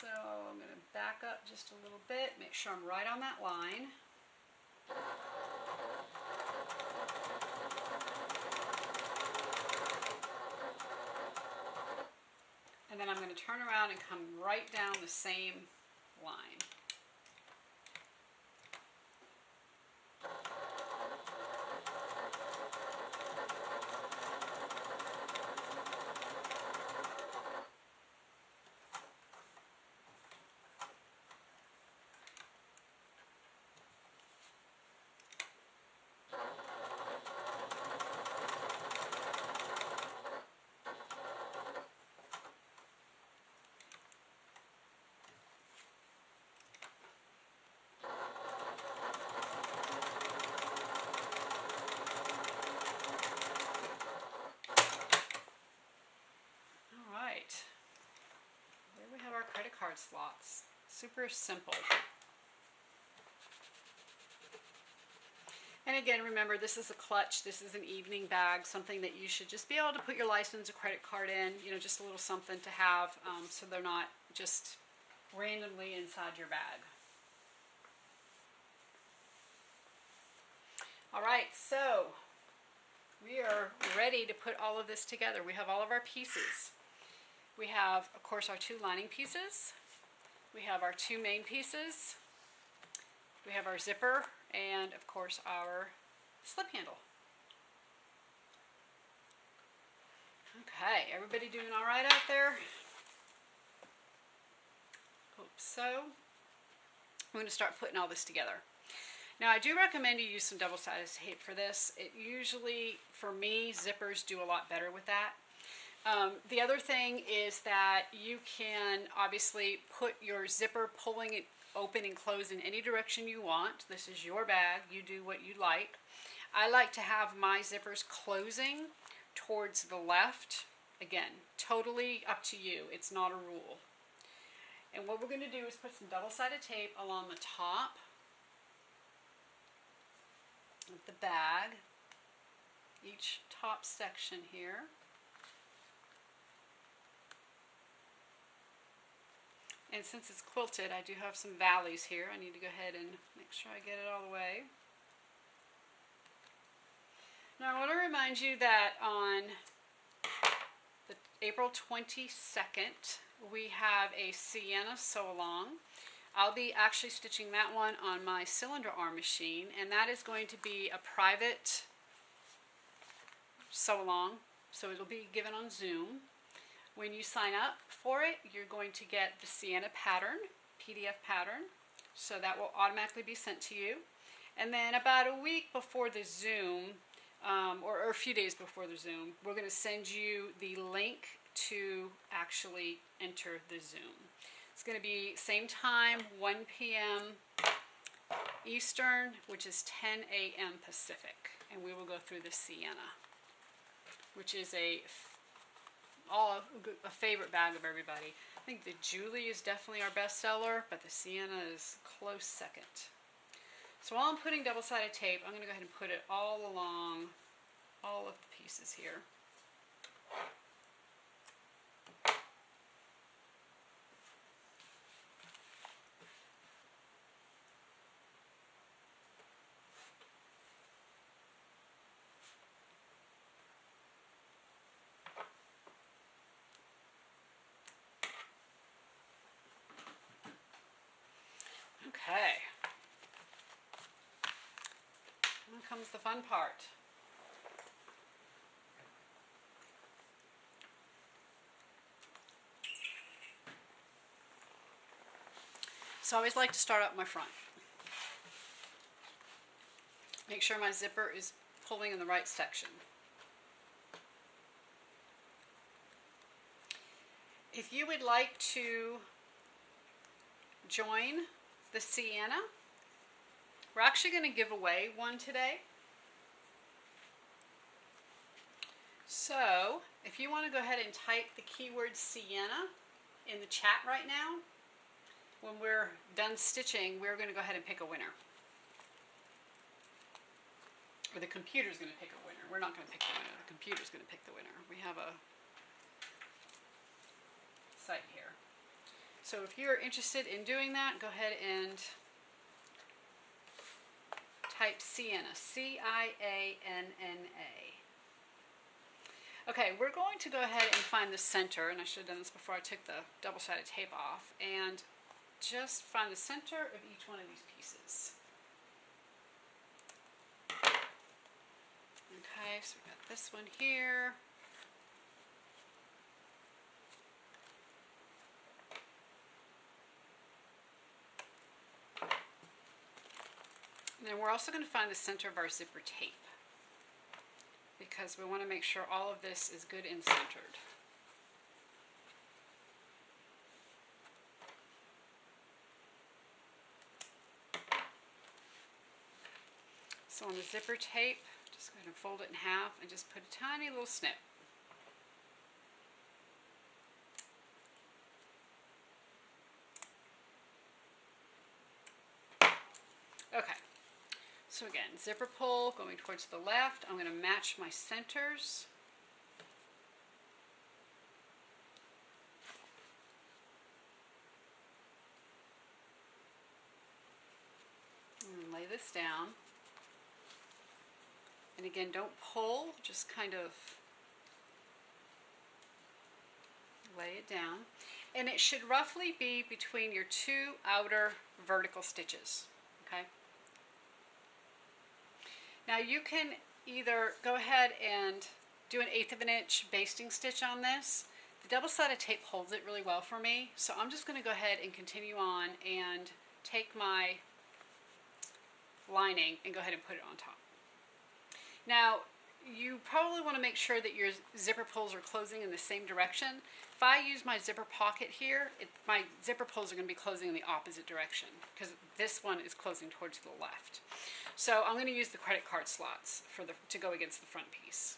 So I'm going to back up just a little bit, make sure I'm right on that line. And then I'm going to turn around and come right down the same line. There we have our credit card slots. Super simple. And again, remember, this is a clutch. This is an evening bag, something that you should just be able to put your license or credit card in, you know, just a little something to have, so they're not just randomly inside your bag. All right, so we are ready to put all of this together. We have all of our pieces. We have, of course, our 2 lining pieces. We have our 2 main pieces. We have our zipper and, of course, our slip handle. Okay, everybody doing all right out there? Hope so. I'm going to start putting all this together. Now, I do recommend you use some double-sided tape for this. It usually, for me, zippers do a lot better with that. The other thing is that you can obviously put your zipper pulling it open and close in any direction you want. This is your bag. You do what you like. I like to have my zippers closing towards the left. Again, totally up to you. It's not a rule. And what we're going to do is put some double-sided tape along the top of the bag, each top section here. And since it's quilted, I do have some valleys here. I need to go ahead and make sure I get it all the way. Now I want to remind you that on the April 22nd, we have a Sienna sew-along. I'll be actually stitching that one on my cylinder arm machine, and that is going to be a private sew-along, so it'll be given on Zoom. When you sign up for it, you're going to get the Sienna pattern, PDF pattern, so that will automatically be sent to you. And then about a week before the Zoom, or a few days before the Zoom, we're going to send you the link to actually enter the Zoom. It's going to be same time, 1 p.m. Eastern, which is 10 a.m. Pacific, and we will go through the Sienna, which is a favorite bag of everybody. I think the Julie is definitely our best seller, but the Sienna is close second. So while I'm putting double-sided tape, I'm going to go ahead and put it all along all of the pieces here. Okay, now comes the fun part. So I always like to start up my front. Make sure my zipper is pulling in the right section. If you would like to join the sienna. We're actually going to give away one today. So if you want to go ahead and type the keyword sienna in the chat right now, when we're done stitching, we're going to go ahead and pick a winner. Or the computer's going to pick a winner. We're not going to pick the winner. The computer's going to pick the winner. We have a site here. So if you're interested in doing that, go ahead and type sienna, C-I-A-N-N-A. Okay, we're going to go ahead and find the center, and I should have done this before I took the double-sided tape off, and just find the center of each one of these pieces. Okay, so we got this one here. And then we're also going to find the center of our zipper tape, because we want to make sure all of this is good and centered. So on the zipper tape, just go ahead and fold it in half and just put a tiny little snip. Okay, so again, zipper pull going towards the left. I'm going to match my centers. And lay this down. And again, don't pull, just kind of lay it down. And it should roughly be between your two outer vertical stitches, okay? Now you can either go ahead and do an 1/8 of an inch basting stitch on this. The double-sided tape holds it really well for me, so I'm just going to go ahead and continue on and take my lining and go ahead and put it on top. Now, you probably want to make sure that your zipper pulls are closing in the same direction. If I use my zipper pocket here, my zipper pulls are going to be closing in the opposite direction, because this one is closing towards the left. So I'm going to use the credit card slots to go against the front piece.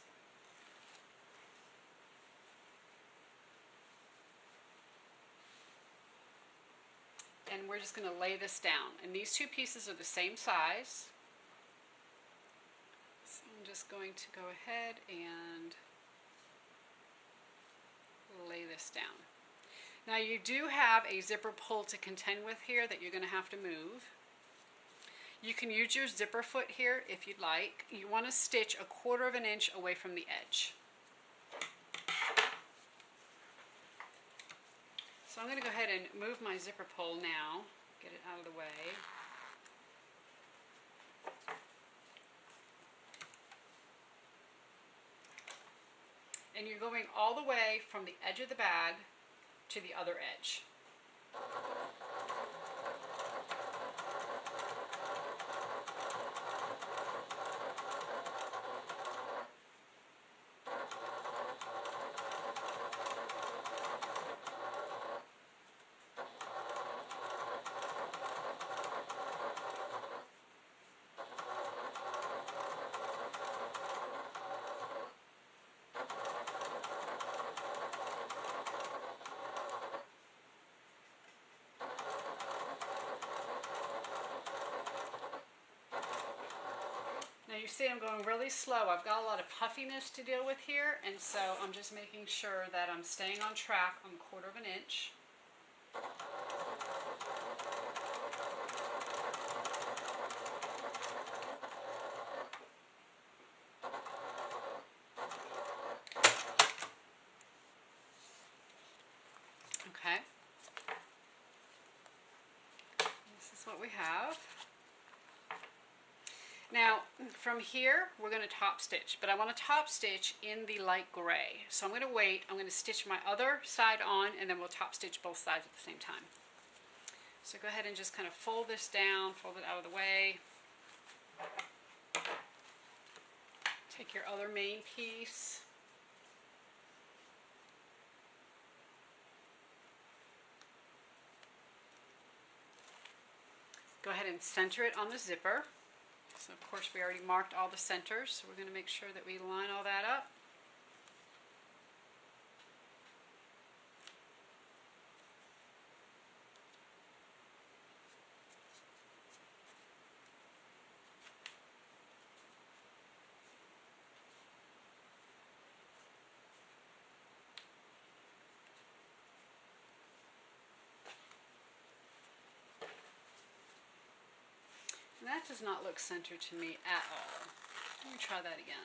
And we're just going to lay this down. And these two pieces are the same size. I'm just going to go ahead and lay this down. Now you do have a zipper pull to contend with here that you're going to have to move. You can use your zipper foot here if you'd like. You want to stitch 1/4 of an inch away from the edge. So I'm going to go ahead and move my zipper pull now, get it out of the way. And you're going all the way from the edge of the bag to the other edge. Now you see I'm going really slow. I've got a lot of puffiness to deal with here, and so I'm just making sure that I'm staying on track on 1/4 of an inch. Okay. This is what we have. Now, from here, we're going to top stitch, but I want to top stitch in the light gray. So I'm going to wait, I'm going to stitch my other side on, and then we'll top stitch both sides at the same time. So go ahead and just kind of fold this down, fold it out of the way. Take your other main piece. go ahead and center it on the zipper. So of course we already marked all the centers, so we're going to make sure that we line all that up. And that does not look centered to me at all. Let me try that again.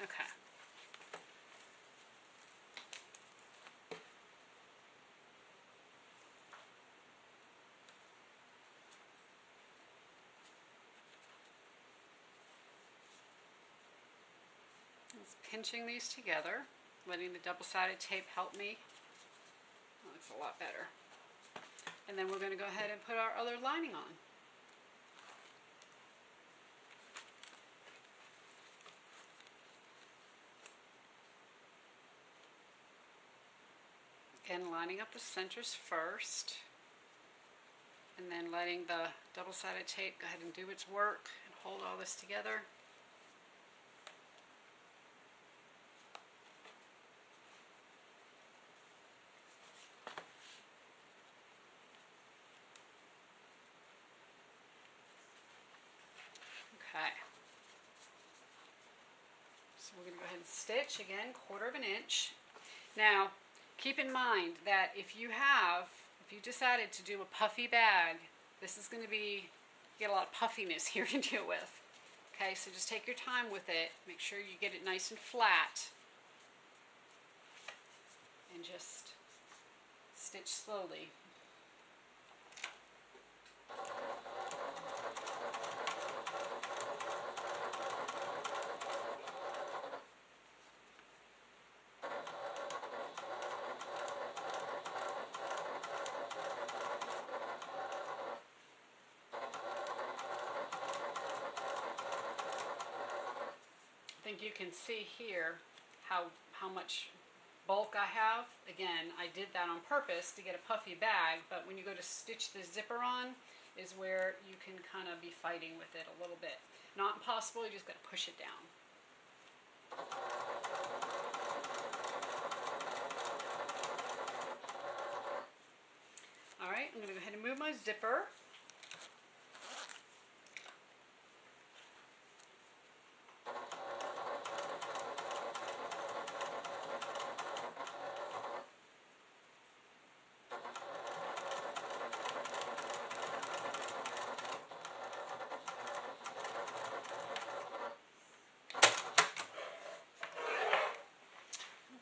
Okay. Just pinching these together, letting the double-sided tape help me. That looks a lot better. And then we're going to go ahead and put our other lining on. Again, lining up the centers first, and then letting the double-sided tape go ahead and do its work and hold all this together. Okay. So we're going to go ahead and stitch again, 1/4 inch. Now, keep in mind that if you decided to do a puffy bag, this is going to be, you get a lot of puffiness here to deal with. Okay, so just take your time with it. Make sure you get it nice and flat. And just stitch slowly. I think you can see here how much bulk I have. Again, I did that on purpose to get a puffy bag, but when you go to stitch the zipper on is where you can kind of be fighting with it a little bit. Not impossible, you just got to push it down. Alright, I'm going to go ahead and move my zipper.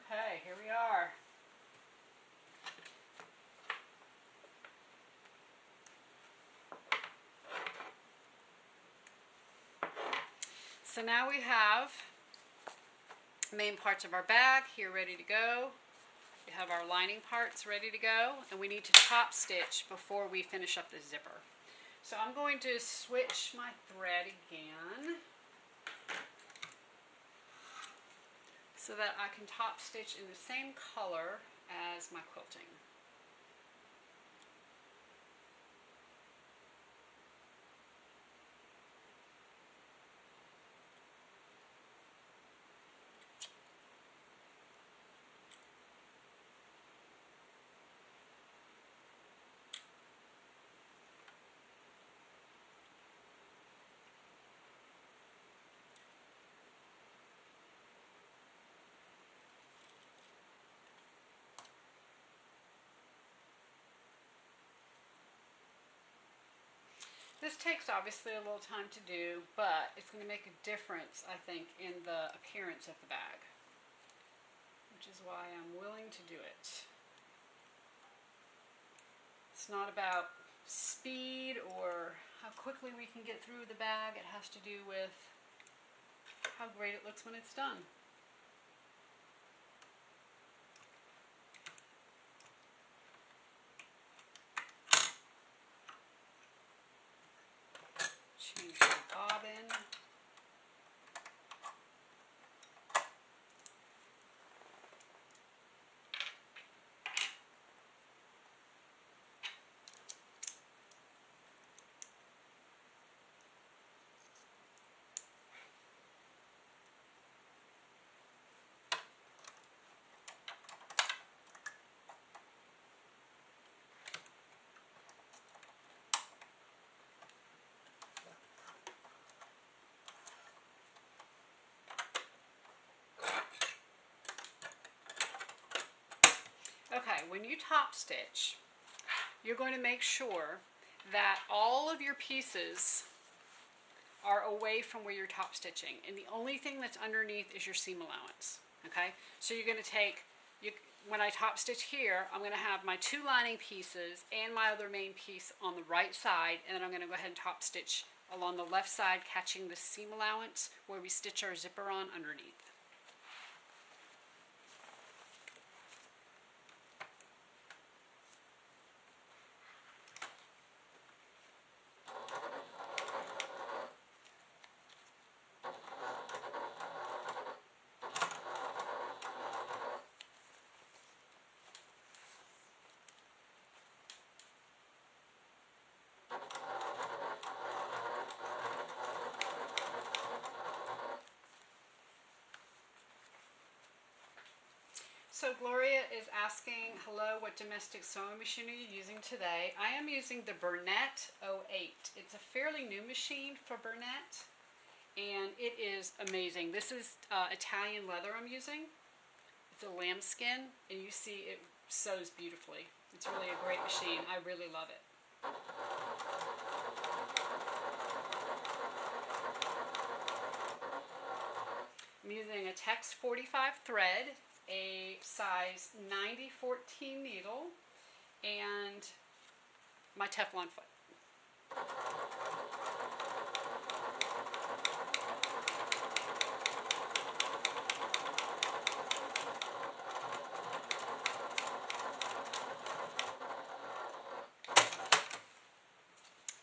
Okay, here we are. So now we have main parts of our bag here ready to go. We have our lining parts ready to go, and we need to top stitch before we finish up the zipper. So I'm going to switch my thread again so that I can top stitch in the same color as my quilting. This takes obviously a little time to do, but it's going to make a difference, I think, in the appearance of the bag, which is why I'm willing to do it. It's not about speed or how quickly we can get through the bag. It has to do with how great it looks when it's done. Change the bobbin. when you top stitch, you're going to make sure that all of your pieces are away from where you're top stitching, and the only thing that's underneath is your seam allowance. Okay, so you're going to take, when I top stitch here, I'm going to have my 2 lining pieces and my other main piece on the right side, and then I'm going to go ahead and top stitch along the left side, catching the seam allowance where we stitch our zipper on underneath. So Gloria is asking, hello, what domestic sewing machine are you using today? I am using the Burnett 08. It's a fairly new machine for Burnett, and it is amazing. This is Italian leather I'm using. It's a lambskin, and you see it sews beautifully. It's really a great machine. I really love it. I'm using a Tex 45 thread, a size 90-14 needle, and my Teflon foot.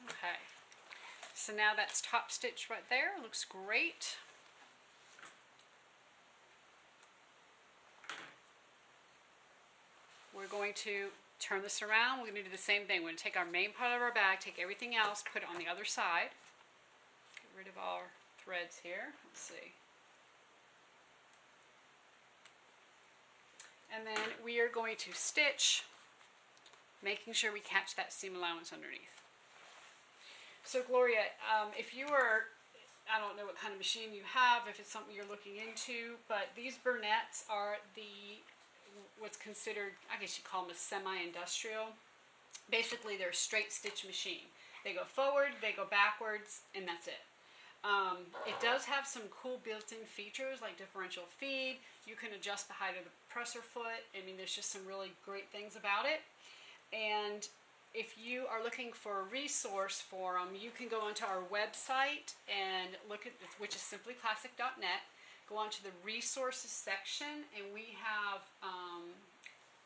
Okay, so now that's top stitched right there. Looks great. We're going to turn this around. We're going to do the same thing. We're going to take our main part of our bag, take everything else, put it on the other side. Get rid of our threads here. Let's see. And then we are going to stitch, making sure we catch that seam allowance underneath. So Gloria, if you are, I don't know what kind of machine you have, if it's something you're looking into, but these Burnett's are what's considered, I guess you call them a semi-industrial. Basically, they're a straight stitch machine. They go forward, they go backwards, and that's it. It does have some cool built-in features like differential feed. You can adjust the height of the presser foot. I mean, there's just some really great things about it. And if you are looking for a resource for them, you can go onto our website and look at, which is simplyclassic.net. Go onto the resources section, and we have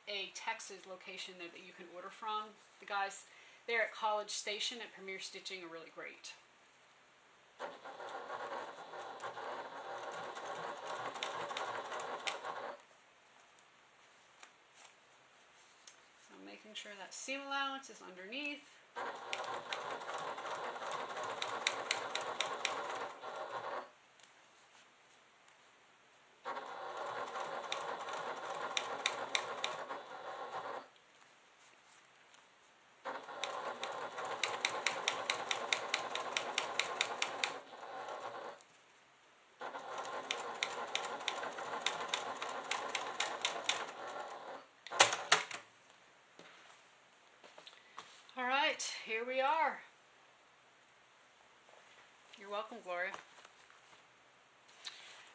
a Texas location there that you can order from. The guys there at College Station at Premier Stitching are really great. So I'm making sure that seam allowance is underneath. Here we are. You're welcome, Gloria.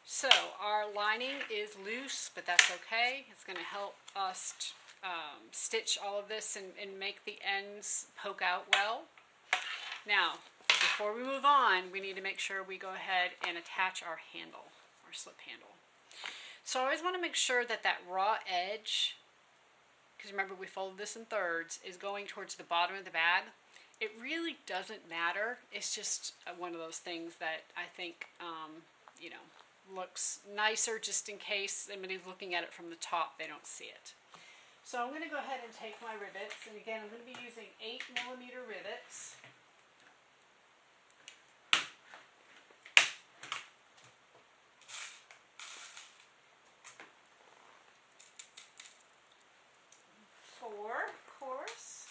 So our lining is loose, but that's okay. It's going to help us stitch all of this and make the ends poke out well. Now, before we move on, we need to make sure we go ahead and attach our handle, our slip handle. So I always want to make sure that that raw edge, because remember we folded this in thirds, is going towards the bottom of the bag. It really doesn't matter. It's just one of those things that I think, you know, looks nicer just in case somebody's looking at it from the top, they don't see it. So I'm going to go ahead and take my rivets, and again I'm going to be using 8mm rivets. Four, of course.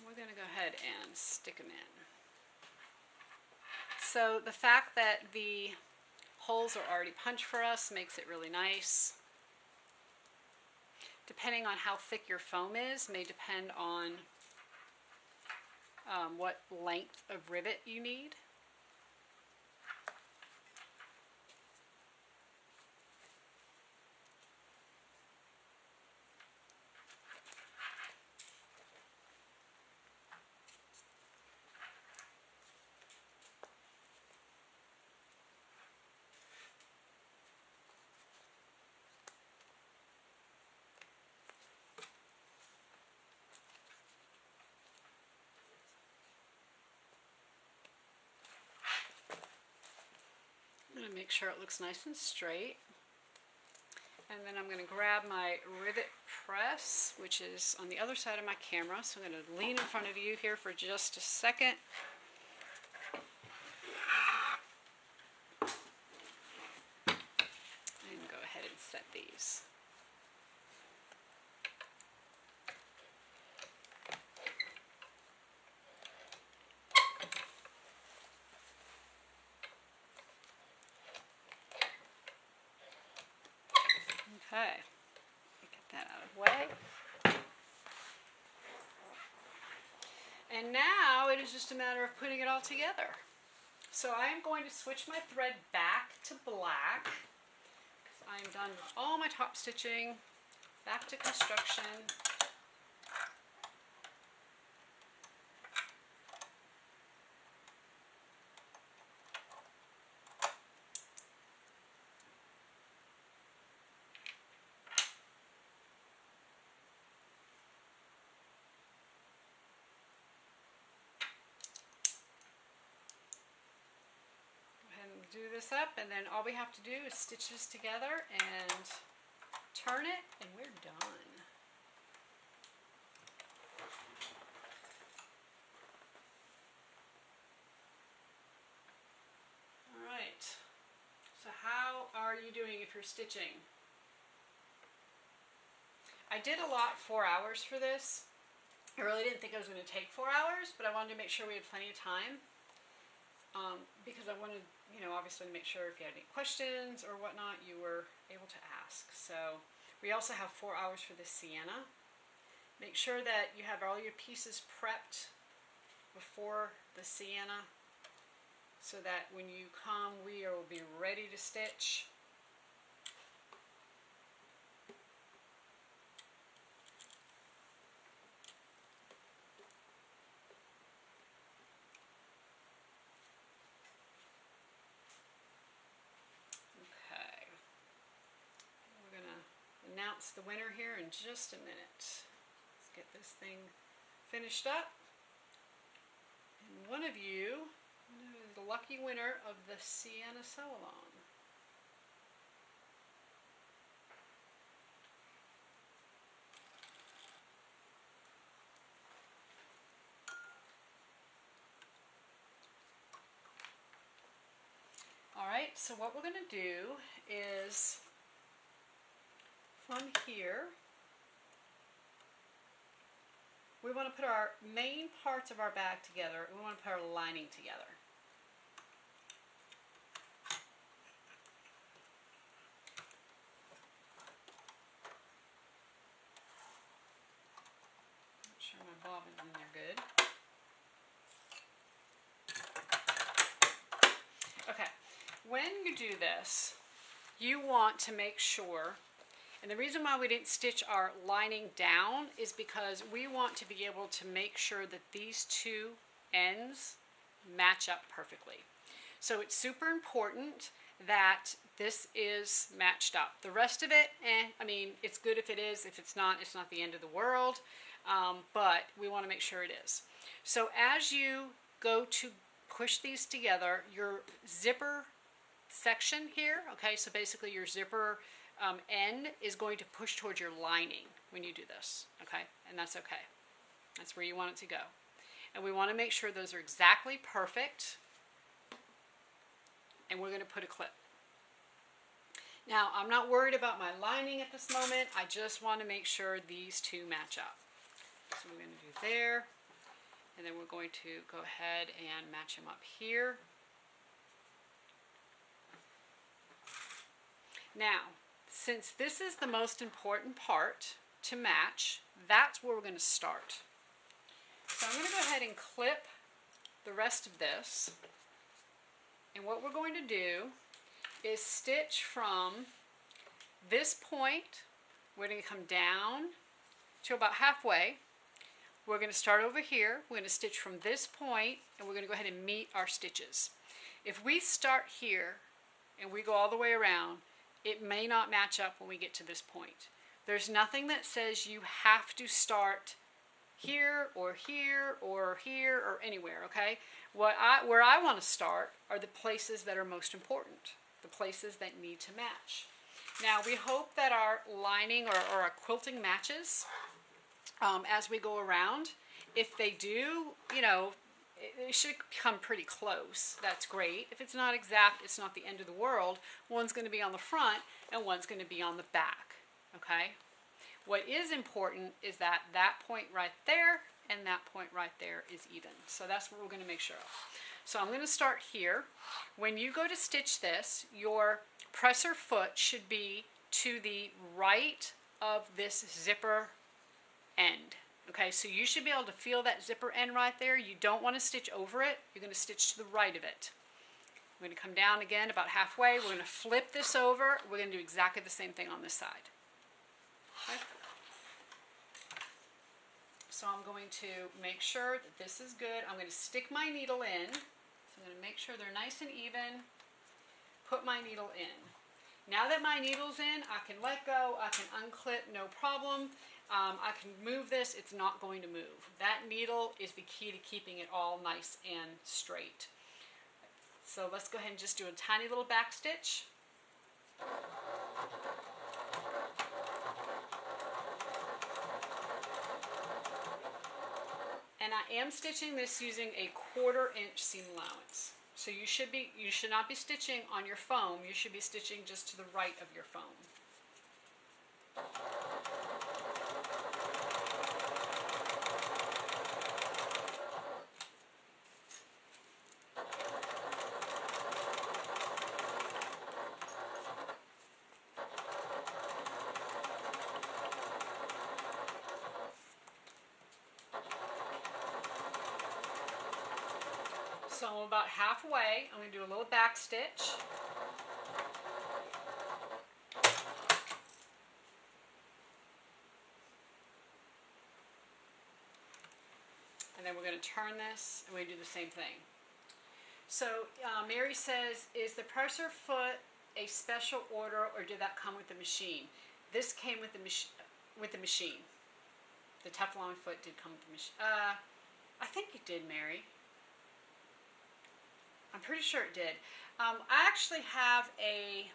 We're going going to go ahead and stick them in. So the fact that the holes are already punched for us makes it really nice. Depending on how thick your foam is, may depend on what length of rivet you need. I'm going to make sure it looks nice and straight. And then I'm going to grab my rivet press, which is on the other side of my camera. So I'm going to lean in front of you here for just a second. And go ahead and set these. Okay, get that out of the way. And now it is just a matter of putting it all together. So I am going to switch my thread back to black, because I am done with all my top stitching, back to construction. Do this up, and then all we have to do is stitch this together and turn it, and we're done. All right, so how are you doing if you're stitching? I did allot 4 hours for this. I really didn't think I was going to take 4 hours, but I wanted to make sure we had plenty of time. Because I wanted, you know, obviously to make sure if you had any questions or whatnot, you were able to ask. So we also have 4 hours for the sienna. Make sure that you have all your pieces prepped before the sienna, so that when you come, we will be ready to stitch. Announce the winner here in just a minute. Let's get this thing finished up. And one of you is the lucky winner of the Sienna Sew-Along. Alright, so what we're going to do is from here, we want to put our main parts of our bag together, and we want to put our lining together. Make sure my bobbin's in there good. Okay, when you do this, you want to make sure. And the reason why we didn't stitch our lining down is because we want to be able to make sure that these two ends match up perfectly. So it's super important that this is matched up. The rest of it, I mean, it's good if it is. If it's not the end of the world. But we want to make sure it is. So as you go to push these together, your zipper section here, okay, so basically your zipper end is going to push towards your lining when you do this, okay? And that's okay. That's where you want it to go. And we want to make sure those are exactly perfect. And we're going to put a clip. Now, I'm not worried about my lining at this moment. I just want to make sure these two match up. So we're going to do there. And then we're going to go ahead and match them up here. Now, since this is the most important part to match, that's where we're going to start. So I'm going to go ahead and clip the rest of this. And what we're going to do is stitch from this point. We're going to come down to about halfway. We're going to start over here. We're going to stitch from this point, and we're going to go ahead and meet our stitches. If we start here and we go all the way around, it may not match up when we get to this point. There's nothing that says you have to start here or here or here or anywhere, okay? Where I want to start are the places that are most important, the places that need to match. Now, we hope that our lining or our quilting matches as we go around. If they do, you know, it should come pretty close. That's great. If it's not exact, it's not the end of the world. One's going to be on the front and one's going to be on the back, okay? What is important is that that point right there and that point right there is even. So that's what we're going to make sure of. So I'm going to start here. When you go to stitch this, your presser foot should be to the right of this zipper end. Okay, so you should be able to feel that zipper end right there. You don't want to stitch over it. You're going to stitch to the right of it. We're going to come down again about halfway. We're going to flip this over. We're going to do exactly the same thing on this side. Okay. So I'm going to make sure that this is good. I'm going to stick my needle in. So I'm going to make sure they're nice and even. Put my needle in. Now that my needle's in, I can let go. I can unclip, no problem. I can move this, it's not going to move. That needle is the key to keeping it all nice and straight. So let's go ahead and just do a tiny little back stitch. And I am stitching this using a 1/4 inch seam allowance. So you should not be stitching on your foam, you should be stitching just to the right of your foam. So I'm about halfway. I'm going to do a little back stitch. And then we're going to turn this and we do the same thing. So Mary says, is the presser foot a special order or did that come with the machine? This came with the machine. The Teflon foot did come with the machine. I think it did, Mary. I'm pretty sure it did. I actually have I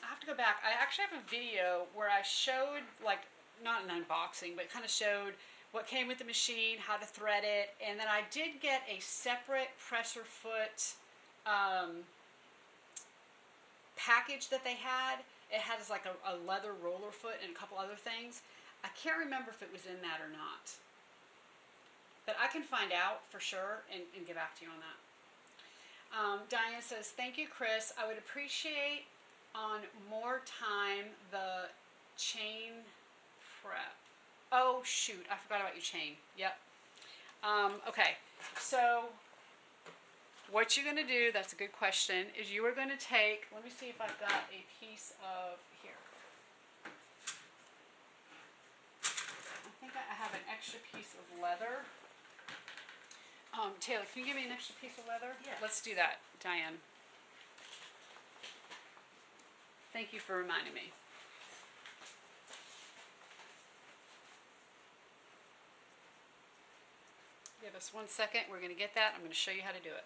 have to go back. I actually have a video where I showed, like, not an unboxing, but kind of showed what came with the machine, how to thread it, and then I did get a separate presser foot package that they had. It has like a leather roller foot and a couple other things. I can't remember if it was in that or not. But I can find out for sure and get back to you on that. Diane says, thank you, Chris. I would appreciate on more time the chain prep. Oh, shoot. I forgot about your chain. Yep. Okay. So what you're going to do, that's a good question, is you are going to take, let me see if I've got a piece of, here. I think I have an extra piece of leather. Taylor, can you give me an extra piece of leather? Yeah. Let's do that, Diane. Thank you for reminding me. Give us 1 second. We're going to get that. I'm going to show you how to do it.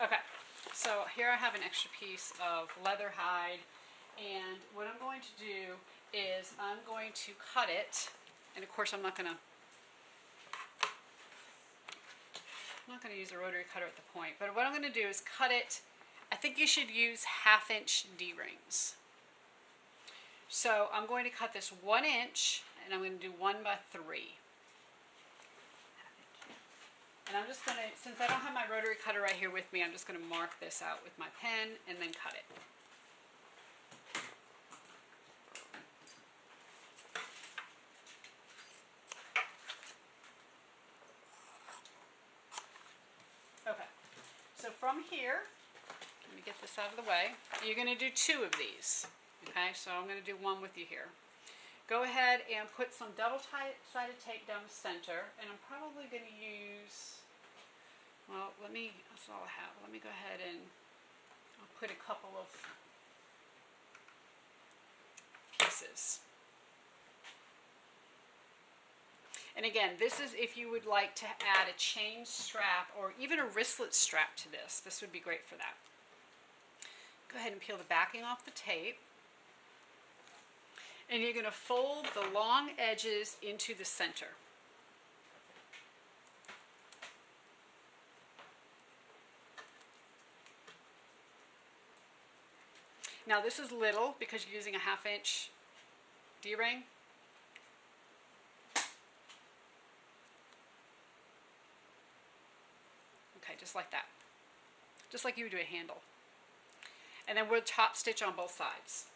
Okay. So here I have an extra piece of leather hide, and what I'm going to do is I'm going to cut it, and of course I'm not going to use a rotary cutter at the point, but what I'm going to do is cut it I think you should use 1/2 inch D-rings. So I'm going to cut this 1 inch, and I'm going to do 1 by 3. And I'm just going to, since I don't have my rotary cutter right here with me, I'm just going to mark this out with my pen and then cut it. Okay, so from here, let me get this out of the way. You're going to do 2 of these. Okay, so I'm going to do 1 with you here. Go ahead and put some double-sided tape down the center, and I'm probably going to use, well, that's all I have. Let me go ahead and I'll put a couple of pieces. And again, this is if you would like to add a chain strap or even a wristlet strap to this. This would be great for that. Go ahead and peel the backing off the tape. And you're going to fold the long edges into the center. Now this is little because you're using a 1/2 inch D-ring. Okay, just like that. Just like you would do a handle. And then we'll top stitch on both sides.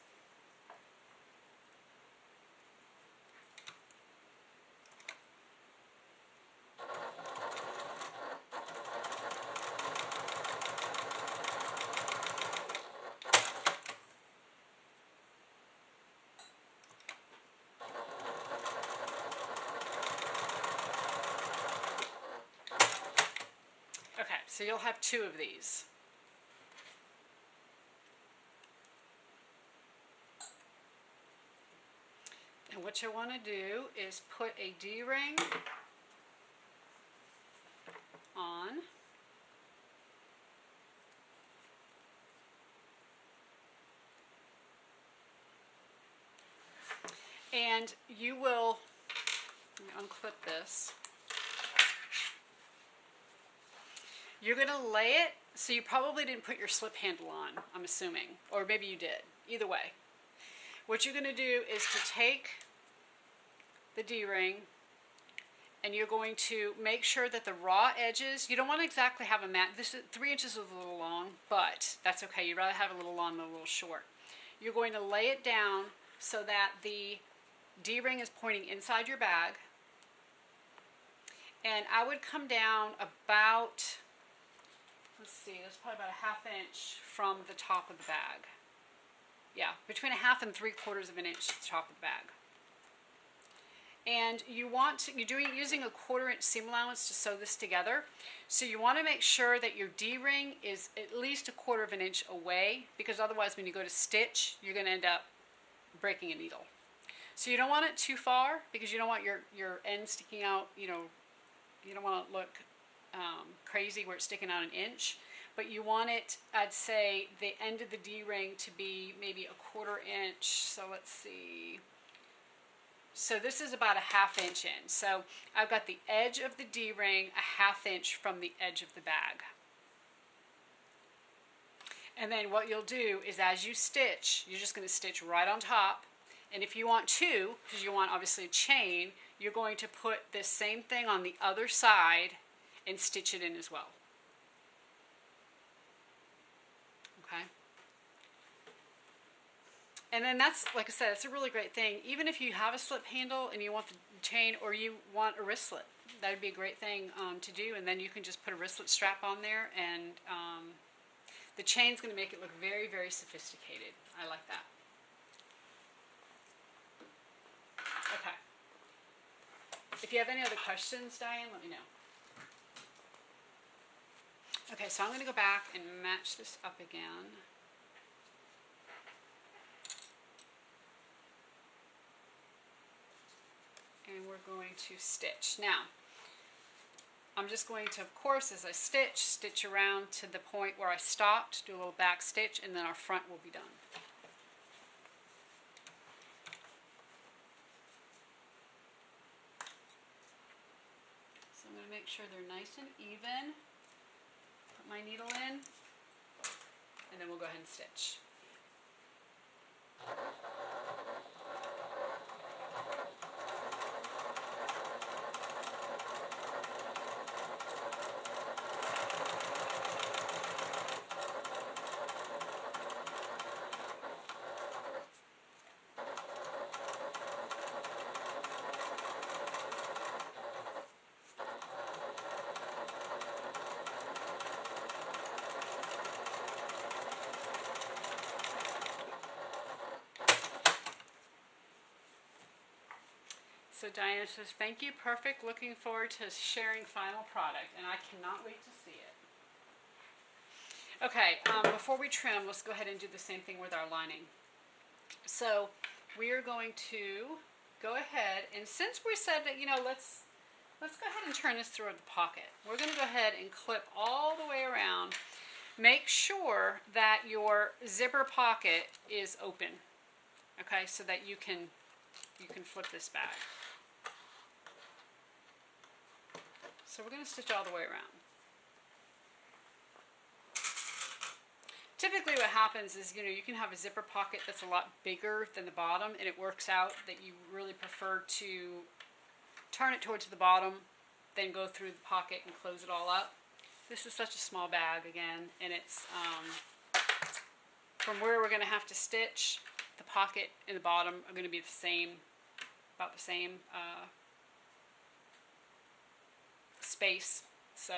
Okay, so you'll have 2 of these. And what you want to do is put a D-ring on. And you will, let me unclip this. You're going to lay it, so you probably didn't put your slip handle on, I'm assuming. Or maybe you did. Either way. What you're going to do is to take the D-ring and you're going to make sure that the raw edges, you don't want to exactly have a mat. This is 3 inches is a little long, but that's okay. You'd rather have a little long than a little short. You're going to lay it down so that the D-ring is pointing inside your bag. And I would come down about, let's see, that's probably about a 1/2 inch from the top of the bag. Yeah, between 1/2 and 3/4 of an inch to the top of the bag. And you want to, you're using a 1/4 inch seam allowance to sew this together. So you want to make sure that your D-ring is at least a 1/4 of an inch away, because otherwise when you go to stitch, you're going to end up breaking a needle. So you don't want it too far, because you don't want your end sticking out, you don't want to look crazy where it's sticking out an inch. But you want it, I'd say, the end of the D-ring to be maybe a 1/4 inch. So let's see. So this is about a 1/2 inch in. So I've got the edge of the D-ring a 1/2 inch from the edge of the bag. And then what you'll do is as you stitch, you're just going to stitch right on top. And if you want to, because you want obviously a chain, you're going to put this same thing on the other side and stitch it in as well. Okay? And then that's, like I said, it's a really great thing. Even if you have a slip handle and you want the chain, or you want a wristlet, that would be a great thing to do. And then you can just put a wristlet strap on there, and the chain's going to make it look very, very sophisticated. I like that. Okay. If you have any other questions, Diane, let me know. Okay, so I'm going to go back and match this up again. And we're going to stitch. Now, I'm just going to, of course, as I stitch around to the point where I stopped, do a little back stitch, and then our front will be done. So I'm going to make sure they're nice and even. Put my needle in. and then we'll go ahead and stitch. So Diana says, thank you, perfect. Looking forward to sharing final product, and I cannot wait to see it. Okay, before we trim, let's go ahead and do the same thing with our lining. So we are going to go ahead, and since we said that, you know, let's go ahead and turn this through the pocket. We're going to go ahead and clip all the way around. Make sure that your zipper pocket is open, okay, so that you can flip this back. So we're going to stitch all the way around. Typically what happens is, you know, you can have a zipper pocket that's a lot bigger than the bottom, and it works out that you really prefer to turn it towards the bottom, then go through the pocket and close it all up. This is such a small bag again, and it's from where we're going to have to stitch, the pocket and the bottom are going to be the same, about the same space. So,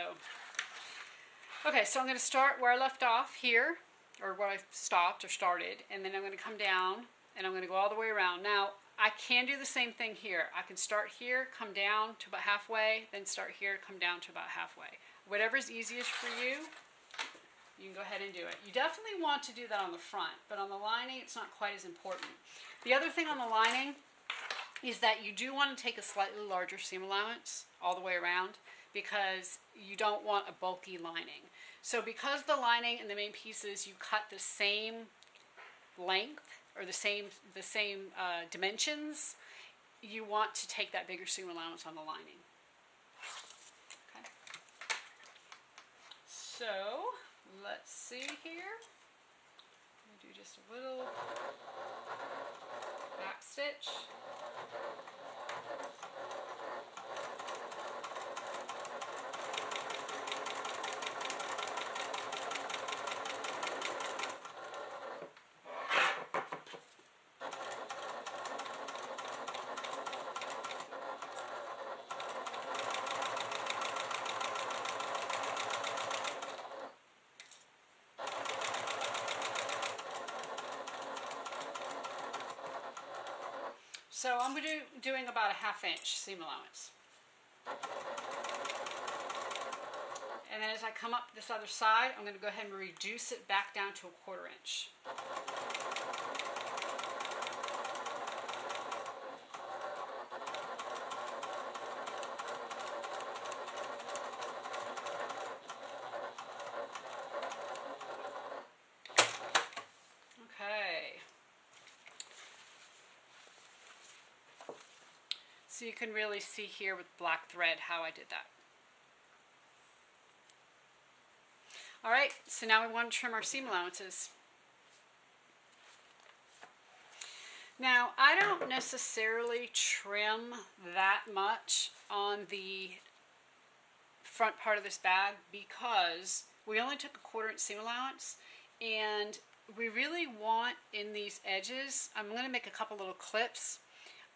okay, so I'm going to start where I left off here, or where I stopped or started, and then I'm going to come down and I'm going to go all the way around. Now, I can do the same thing here. I can start here, come down to about halfway, then start here, come down to about halfway. Whatever's easiest for you, you can go ahead and do it. You definitely want to do that on the front, but on the lining, it's not quite as important. The other thing on the lining is that you do want to take a slightly larger seam allowance all the way around, because you don't want a bulky lining. So because the lining and the main pieces, you cut the same length or the same dimensions, you want to take that bigger seam allowance on the lining. Okay. So let's see here. I'm going to do just a little back stitch. So I'm doing about a 1/2 inch seam allowance. And then as I come up this other side, I'm going to go ahead and reduce it back down to a 1/4 inch. Okay. So you can really see here with black thread how I did that. Alright, so now we want to trim our seam allowances. Now, I don't necessarily trim that much on the front part of this bag because we only took a 1/4 inch seam allowance, and we really want in these edges, I'm going to make a couple little clips,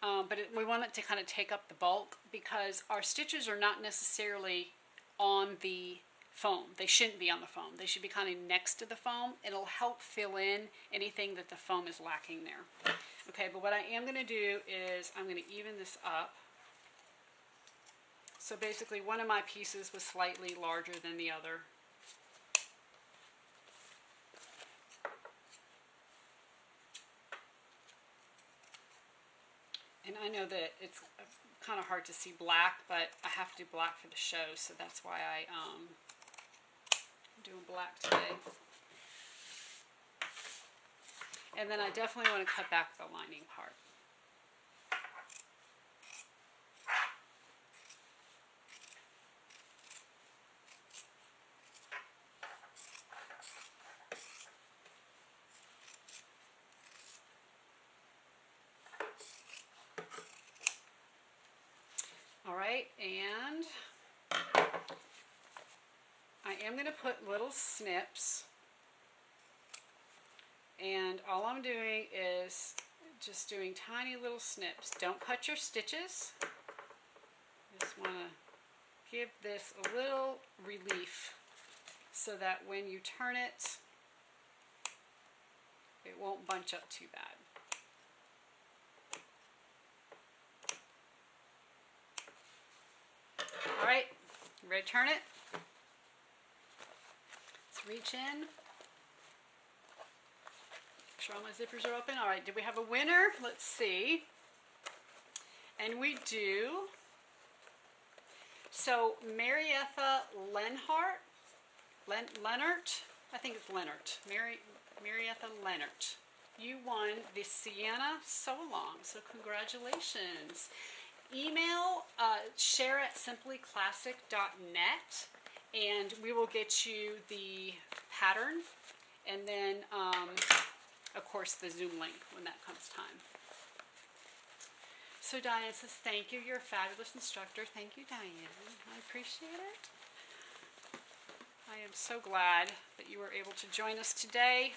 but we want it to kind of take up the bulk because our stitches are not necessarily on the foam. They shouldn't be on the foam. They should be kind of next to the foam. It'll help fill in anything that the foam is lacking there. Okay, but what I am going to do is I'm going to even this up. So basically one of my pieces was slightly larger than the other. And I know that it's kind of hard to see black, but I have to do black for the show, so that's why I'm doing black today. And then I definitely want to cut back the lining part. right, and I am going to put little snips, and all I'm doing is just doing tiny little snips. Don't cut your stitches. Just want to give this a little relief so that when you turn it, it won't bunch up too bad. All right, you ready to turn it? Let's reach in. Make sure all my zippers are open. All right, did we have a winner? Let's see. And we do. So Marietta Leonhart, Leonard, I think it's Leonard, Marietta Leonard. You won the Sienna sew-along, so congratulations. Email share@simplyclassic.net, and we will get you the pattern, and then of course the Zoom link when that comes time. So Diane says, thank you, you're a fabulous instructor. Thank you, Diane. I appreciate it. I am so glad that you were able to join us today.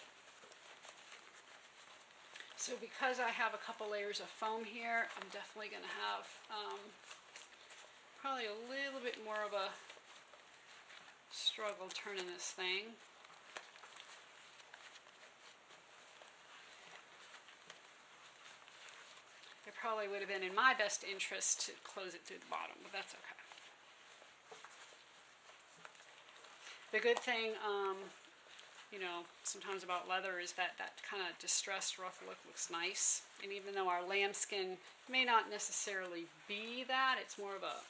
So because I have a couple layers of foam here, I'm definitely going to have probably a little bit more of a struggle turning this thing. It probably would have been in my best interest to close it through the bottom, but that's okay. The good thing, you know, sometimes about leather is that that kind of distressed rough look looks nice. And even though our lambskin may not necessarily be that, it's more of a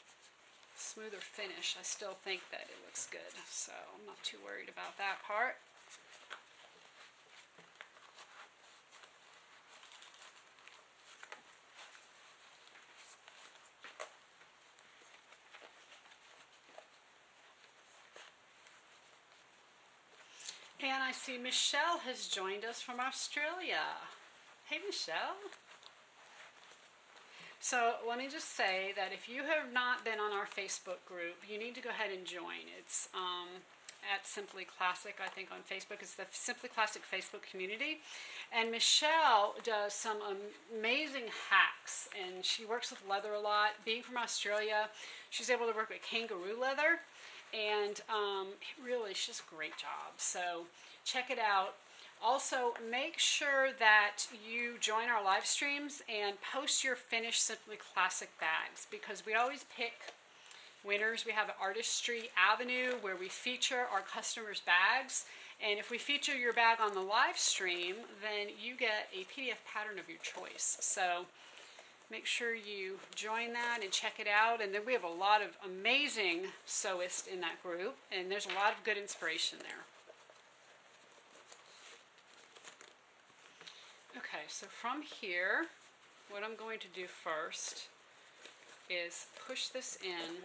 smoother finish, I still think that it looks good. So I'm not too worried about that part. And I see Michelle has joined us from Australia. Hey, Michelle. So let me just say that if you have not been on our Facebook group, you need to go ahead and join. It's at Simply Classic, I think, on Facebook. It's the Simply Classic Facebook community. And Michelle does some amazing hacks, and she works with leather a lot. Being from Australia, she's able to work with kangaroo leather. And really, she does a great job. So check it out. Also, make sure that you join our live streams and post your finished Simply Classic bags, because we always pick winners. We have Artistry Avenue where we feature our customers' bags. And if we feature your bag on the live stream, then you get a PDF pattern of your choice. So make sure you join that and check it out. And then we have a lot of amazing sewists in that group, and there's a lot of good inspiration there. Okay, so from here, what I'm going to do first is push this in,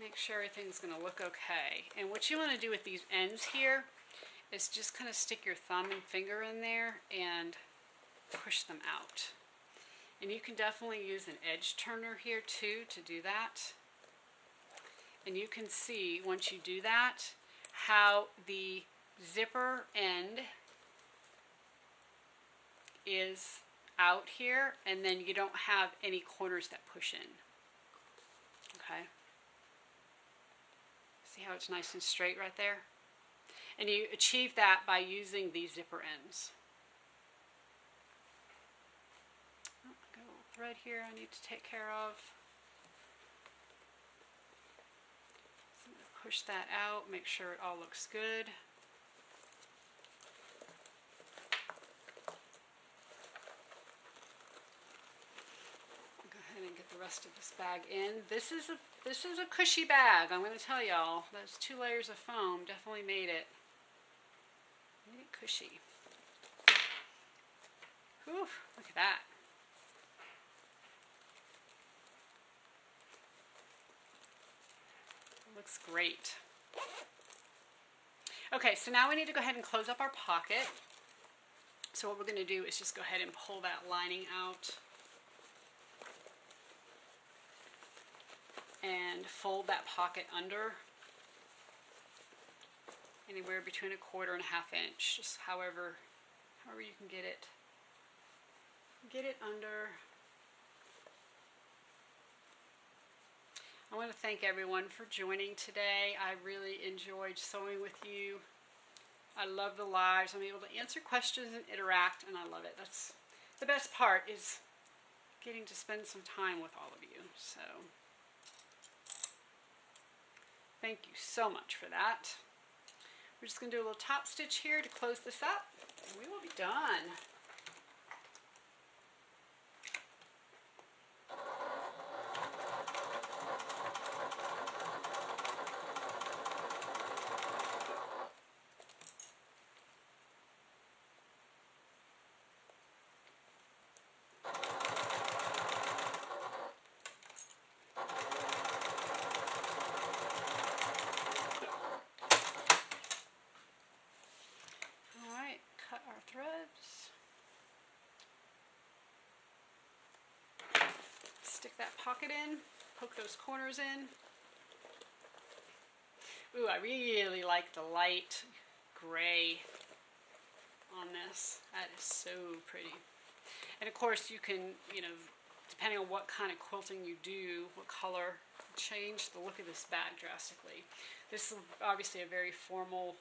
make sure everything's going to look okay. And what you want to do with these ends here is just kind of stick your thumb and finger in there and push them out. And you can definitely use an edge turner here too to do that. And you can see once you do that how the zipper end is out here, and then you don't have any corners that push in. Okay, see how it's nice and straight right there? And you achieve that by using these zipper ends. Oh, I got a little thread here I need to take care of. So I'm going to push that out, make sure it all looks good. And get the rest of this bag in. This is a cushy bag, I'm going to tell y'all. Those 2 layers of foam definitely made it cushy. Whew, look at that. It looks great. Okay, so now we need to go ahead and close up our pocket. So what we're going to do is just go ahead and pull that lining out. and fold that pocket under anywhere between 1/4 and 1/2 inch, just however you can get it. Get it under. I want to thank everyone for joining today. I really enjoyed sewing with you. I love the lives. I'm able to answer questions and interact, and I love it. That's the best part, is getting to spend some time with all of you. So thank you so much for that. We're just going to do a little top stitch here to close this up, and we will be done. Cut our threads. Stick that pocket in, poke those corners in. Ooh, I really like the light gray on this. That is so pretty. And of course you can, depending on what kind of quilting you do, what color, change the look of this bag drastically. This is obviously a very formal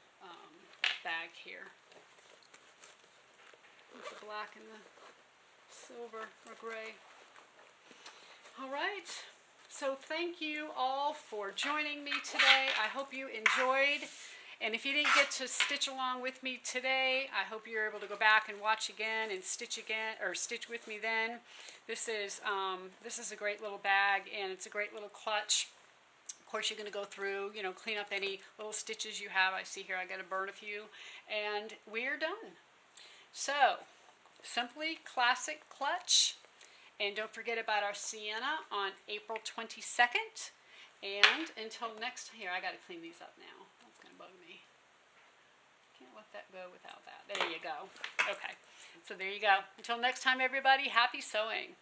bag here. With the black and the silver or gray. All right, so thank you all for joining me today. I hope you enjoyed, and if you didn't get to stitch along with me today, I hope you're able to go back and watch again and stitch again, or stitch with me then. This is a great little bag, and it's a great little clutch. Of course, you're going to go through, clean up any little stitches you have. I see here I got to burn a few, and we're done. So, Simply Classic Clutch. And don't forget about our Sienna on April 22nd. And until next time, here, I got to clean these up now. That's going to bug me. Can't let that go without that. There you go. Okay, so there you go. Until next time, everybody, happy sewing.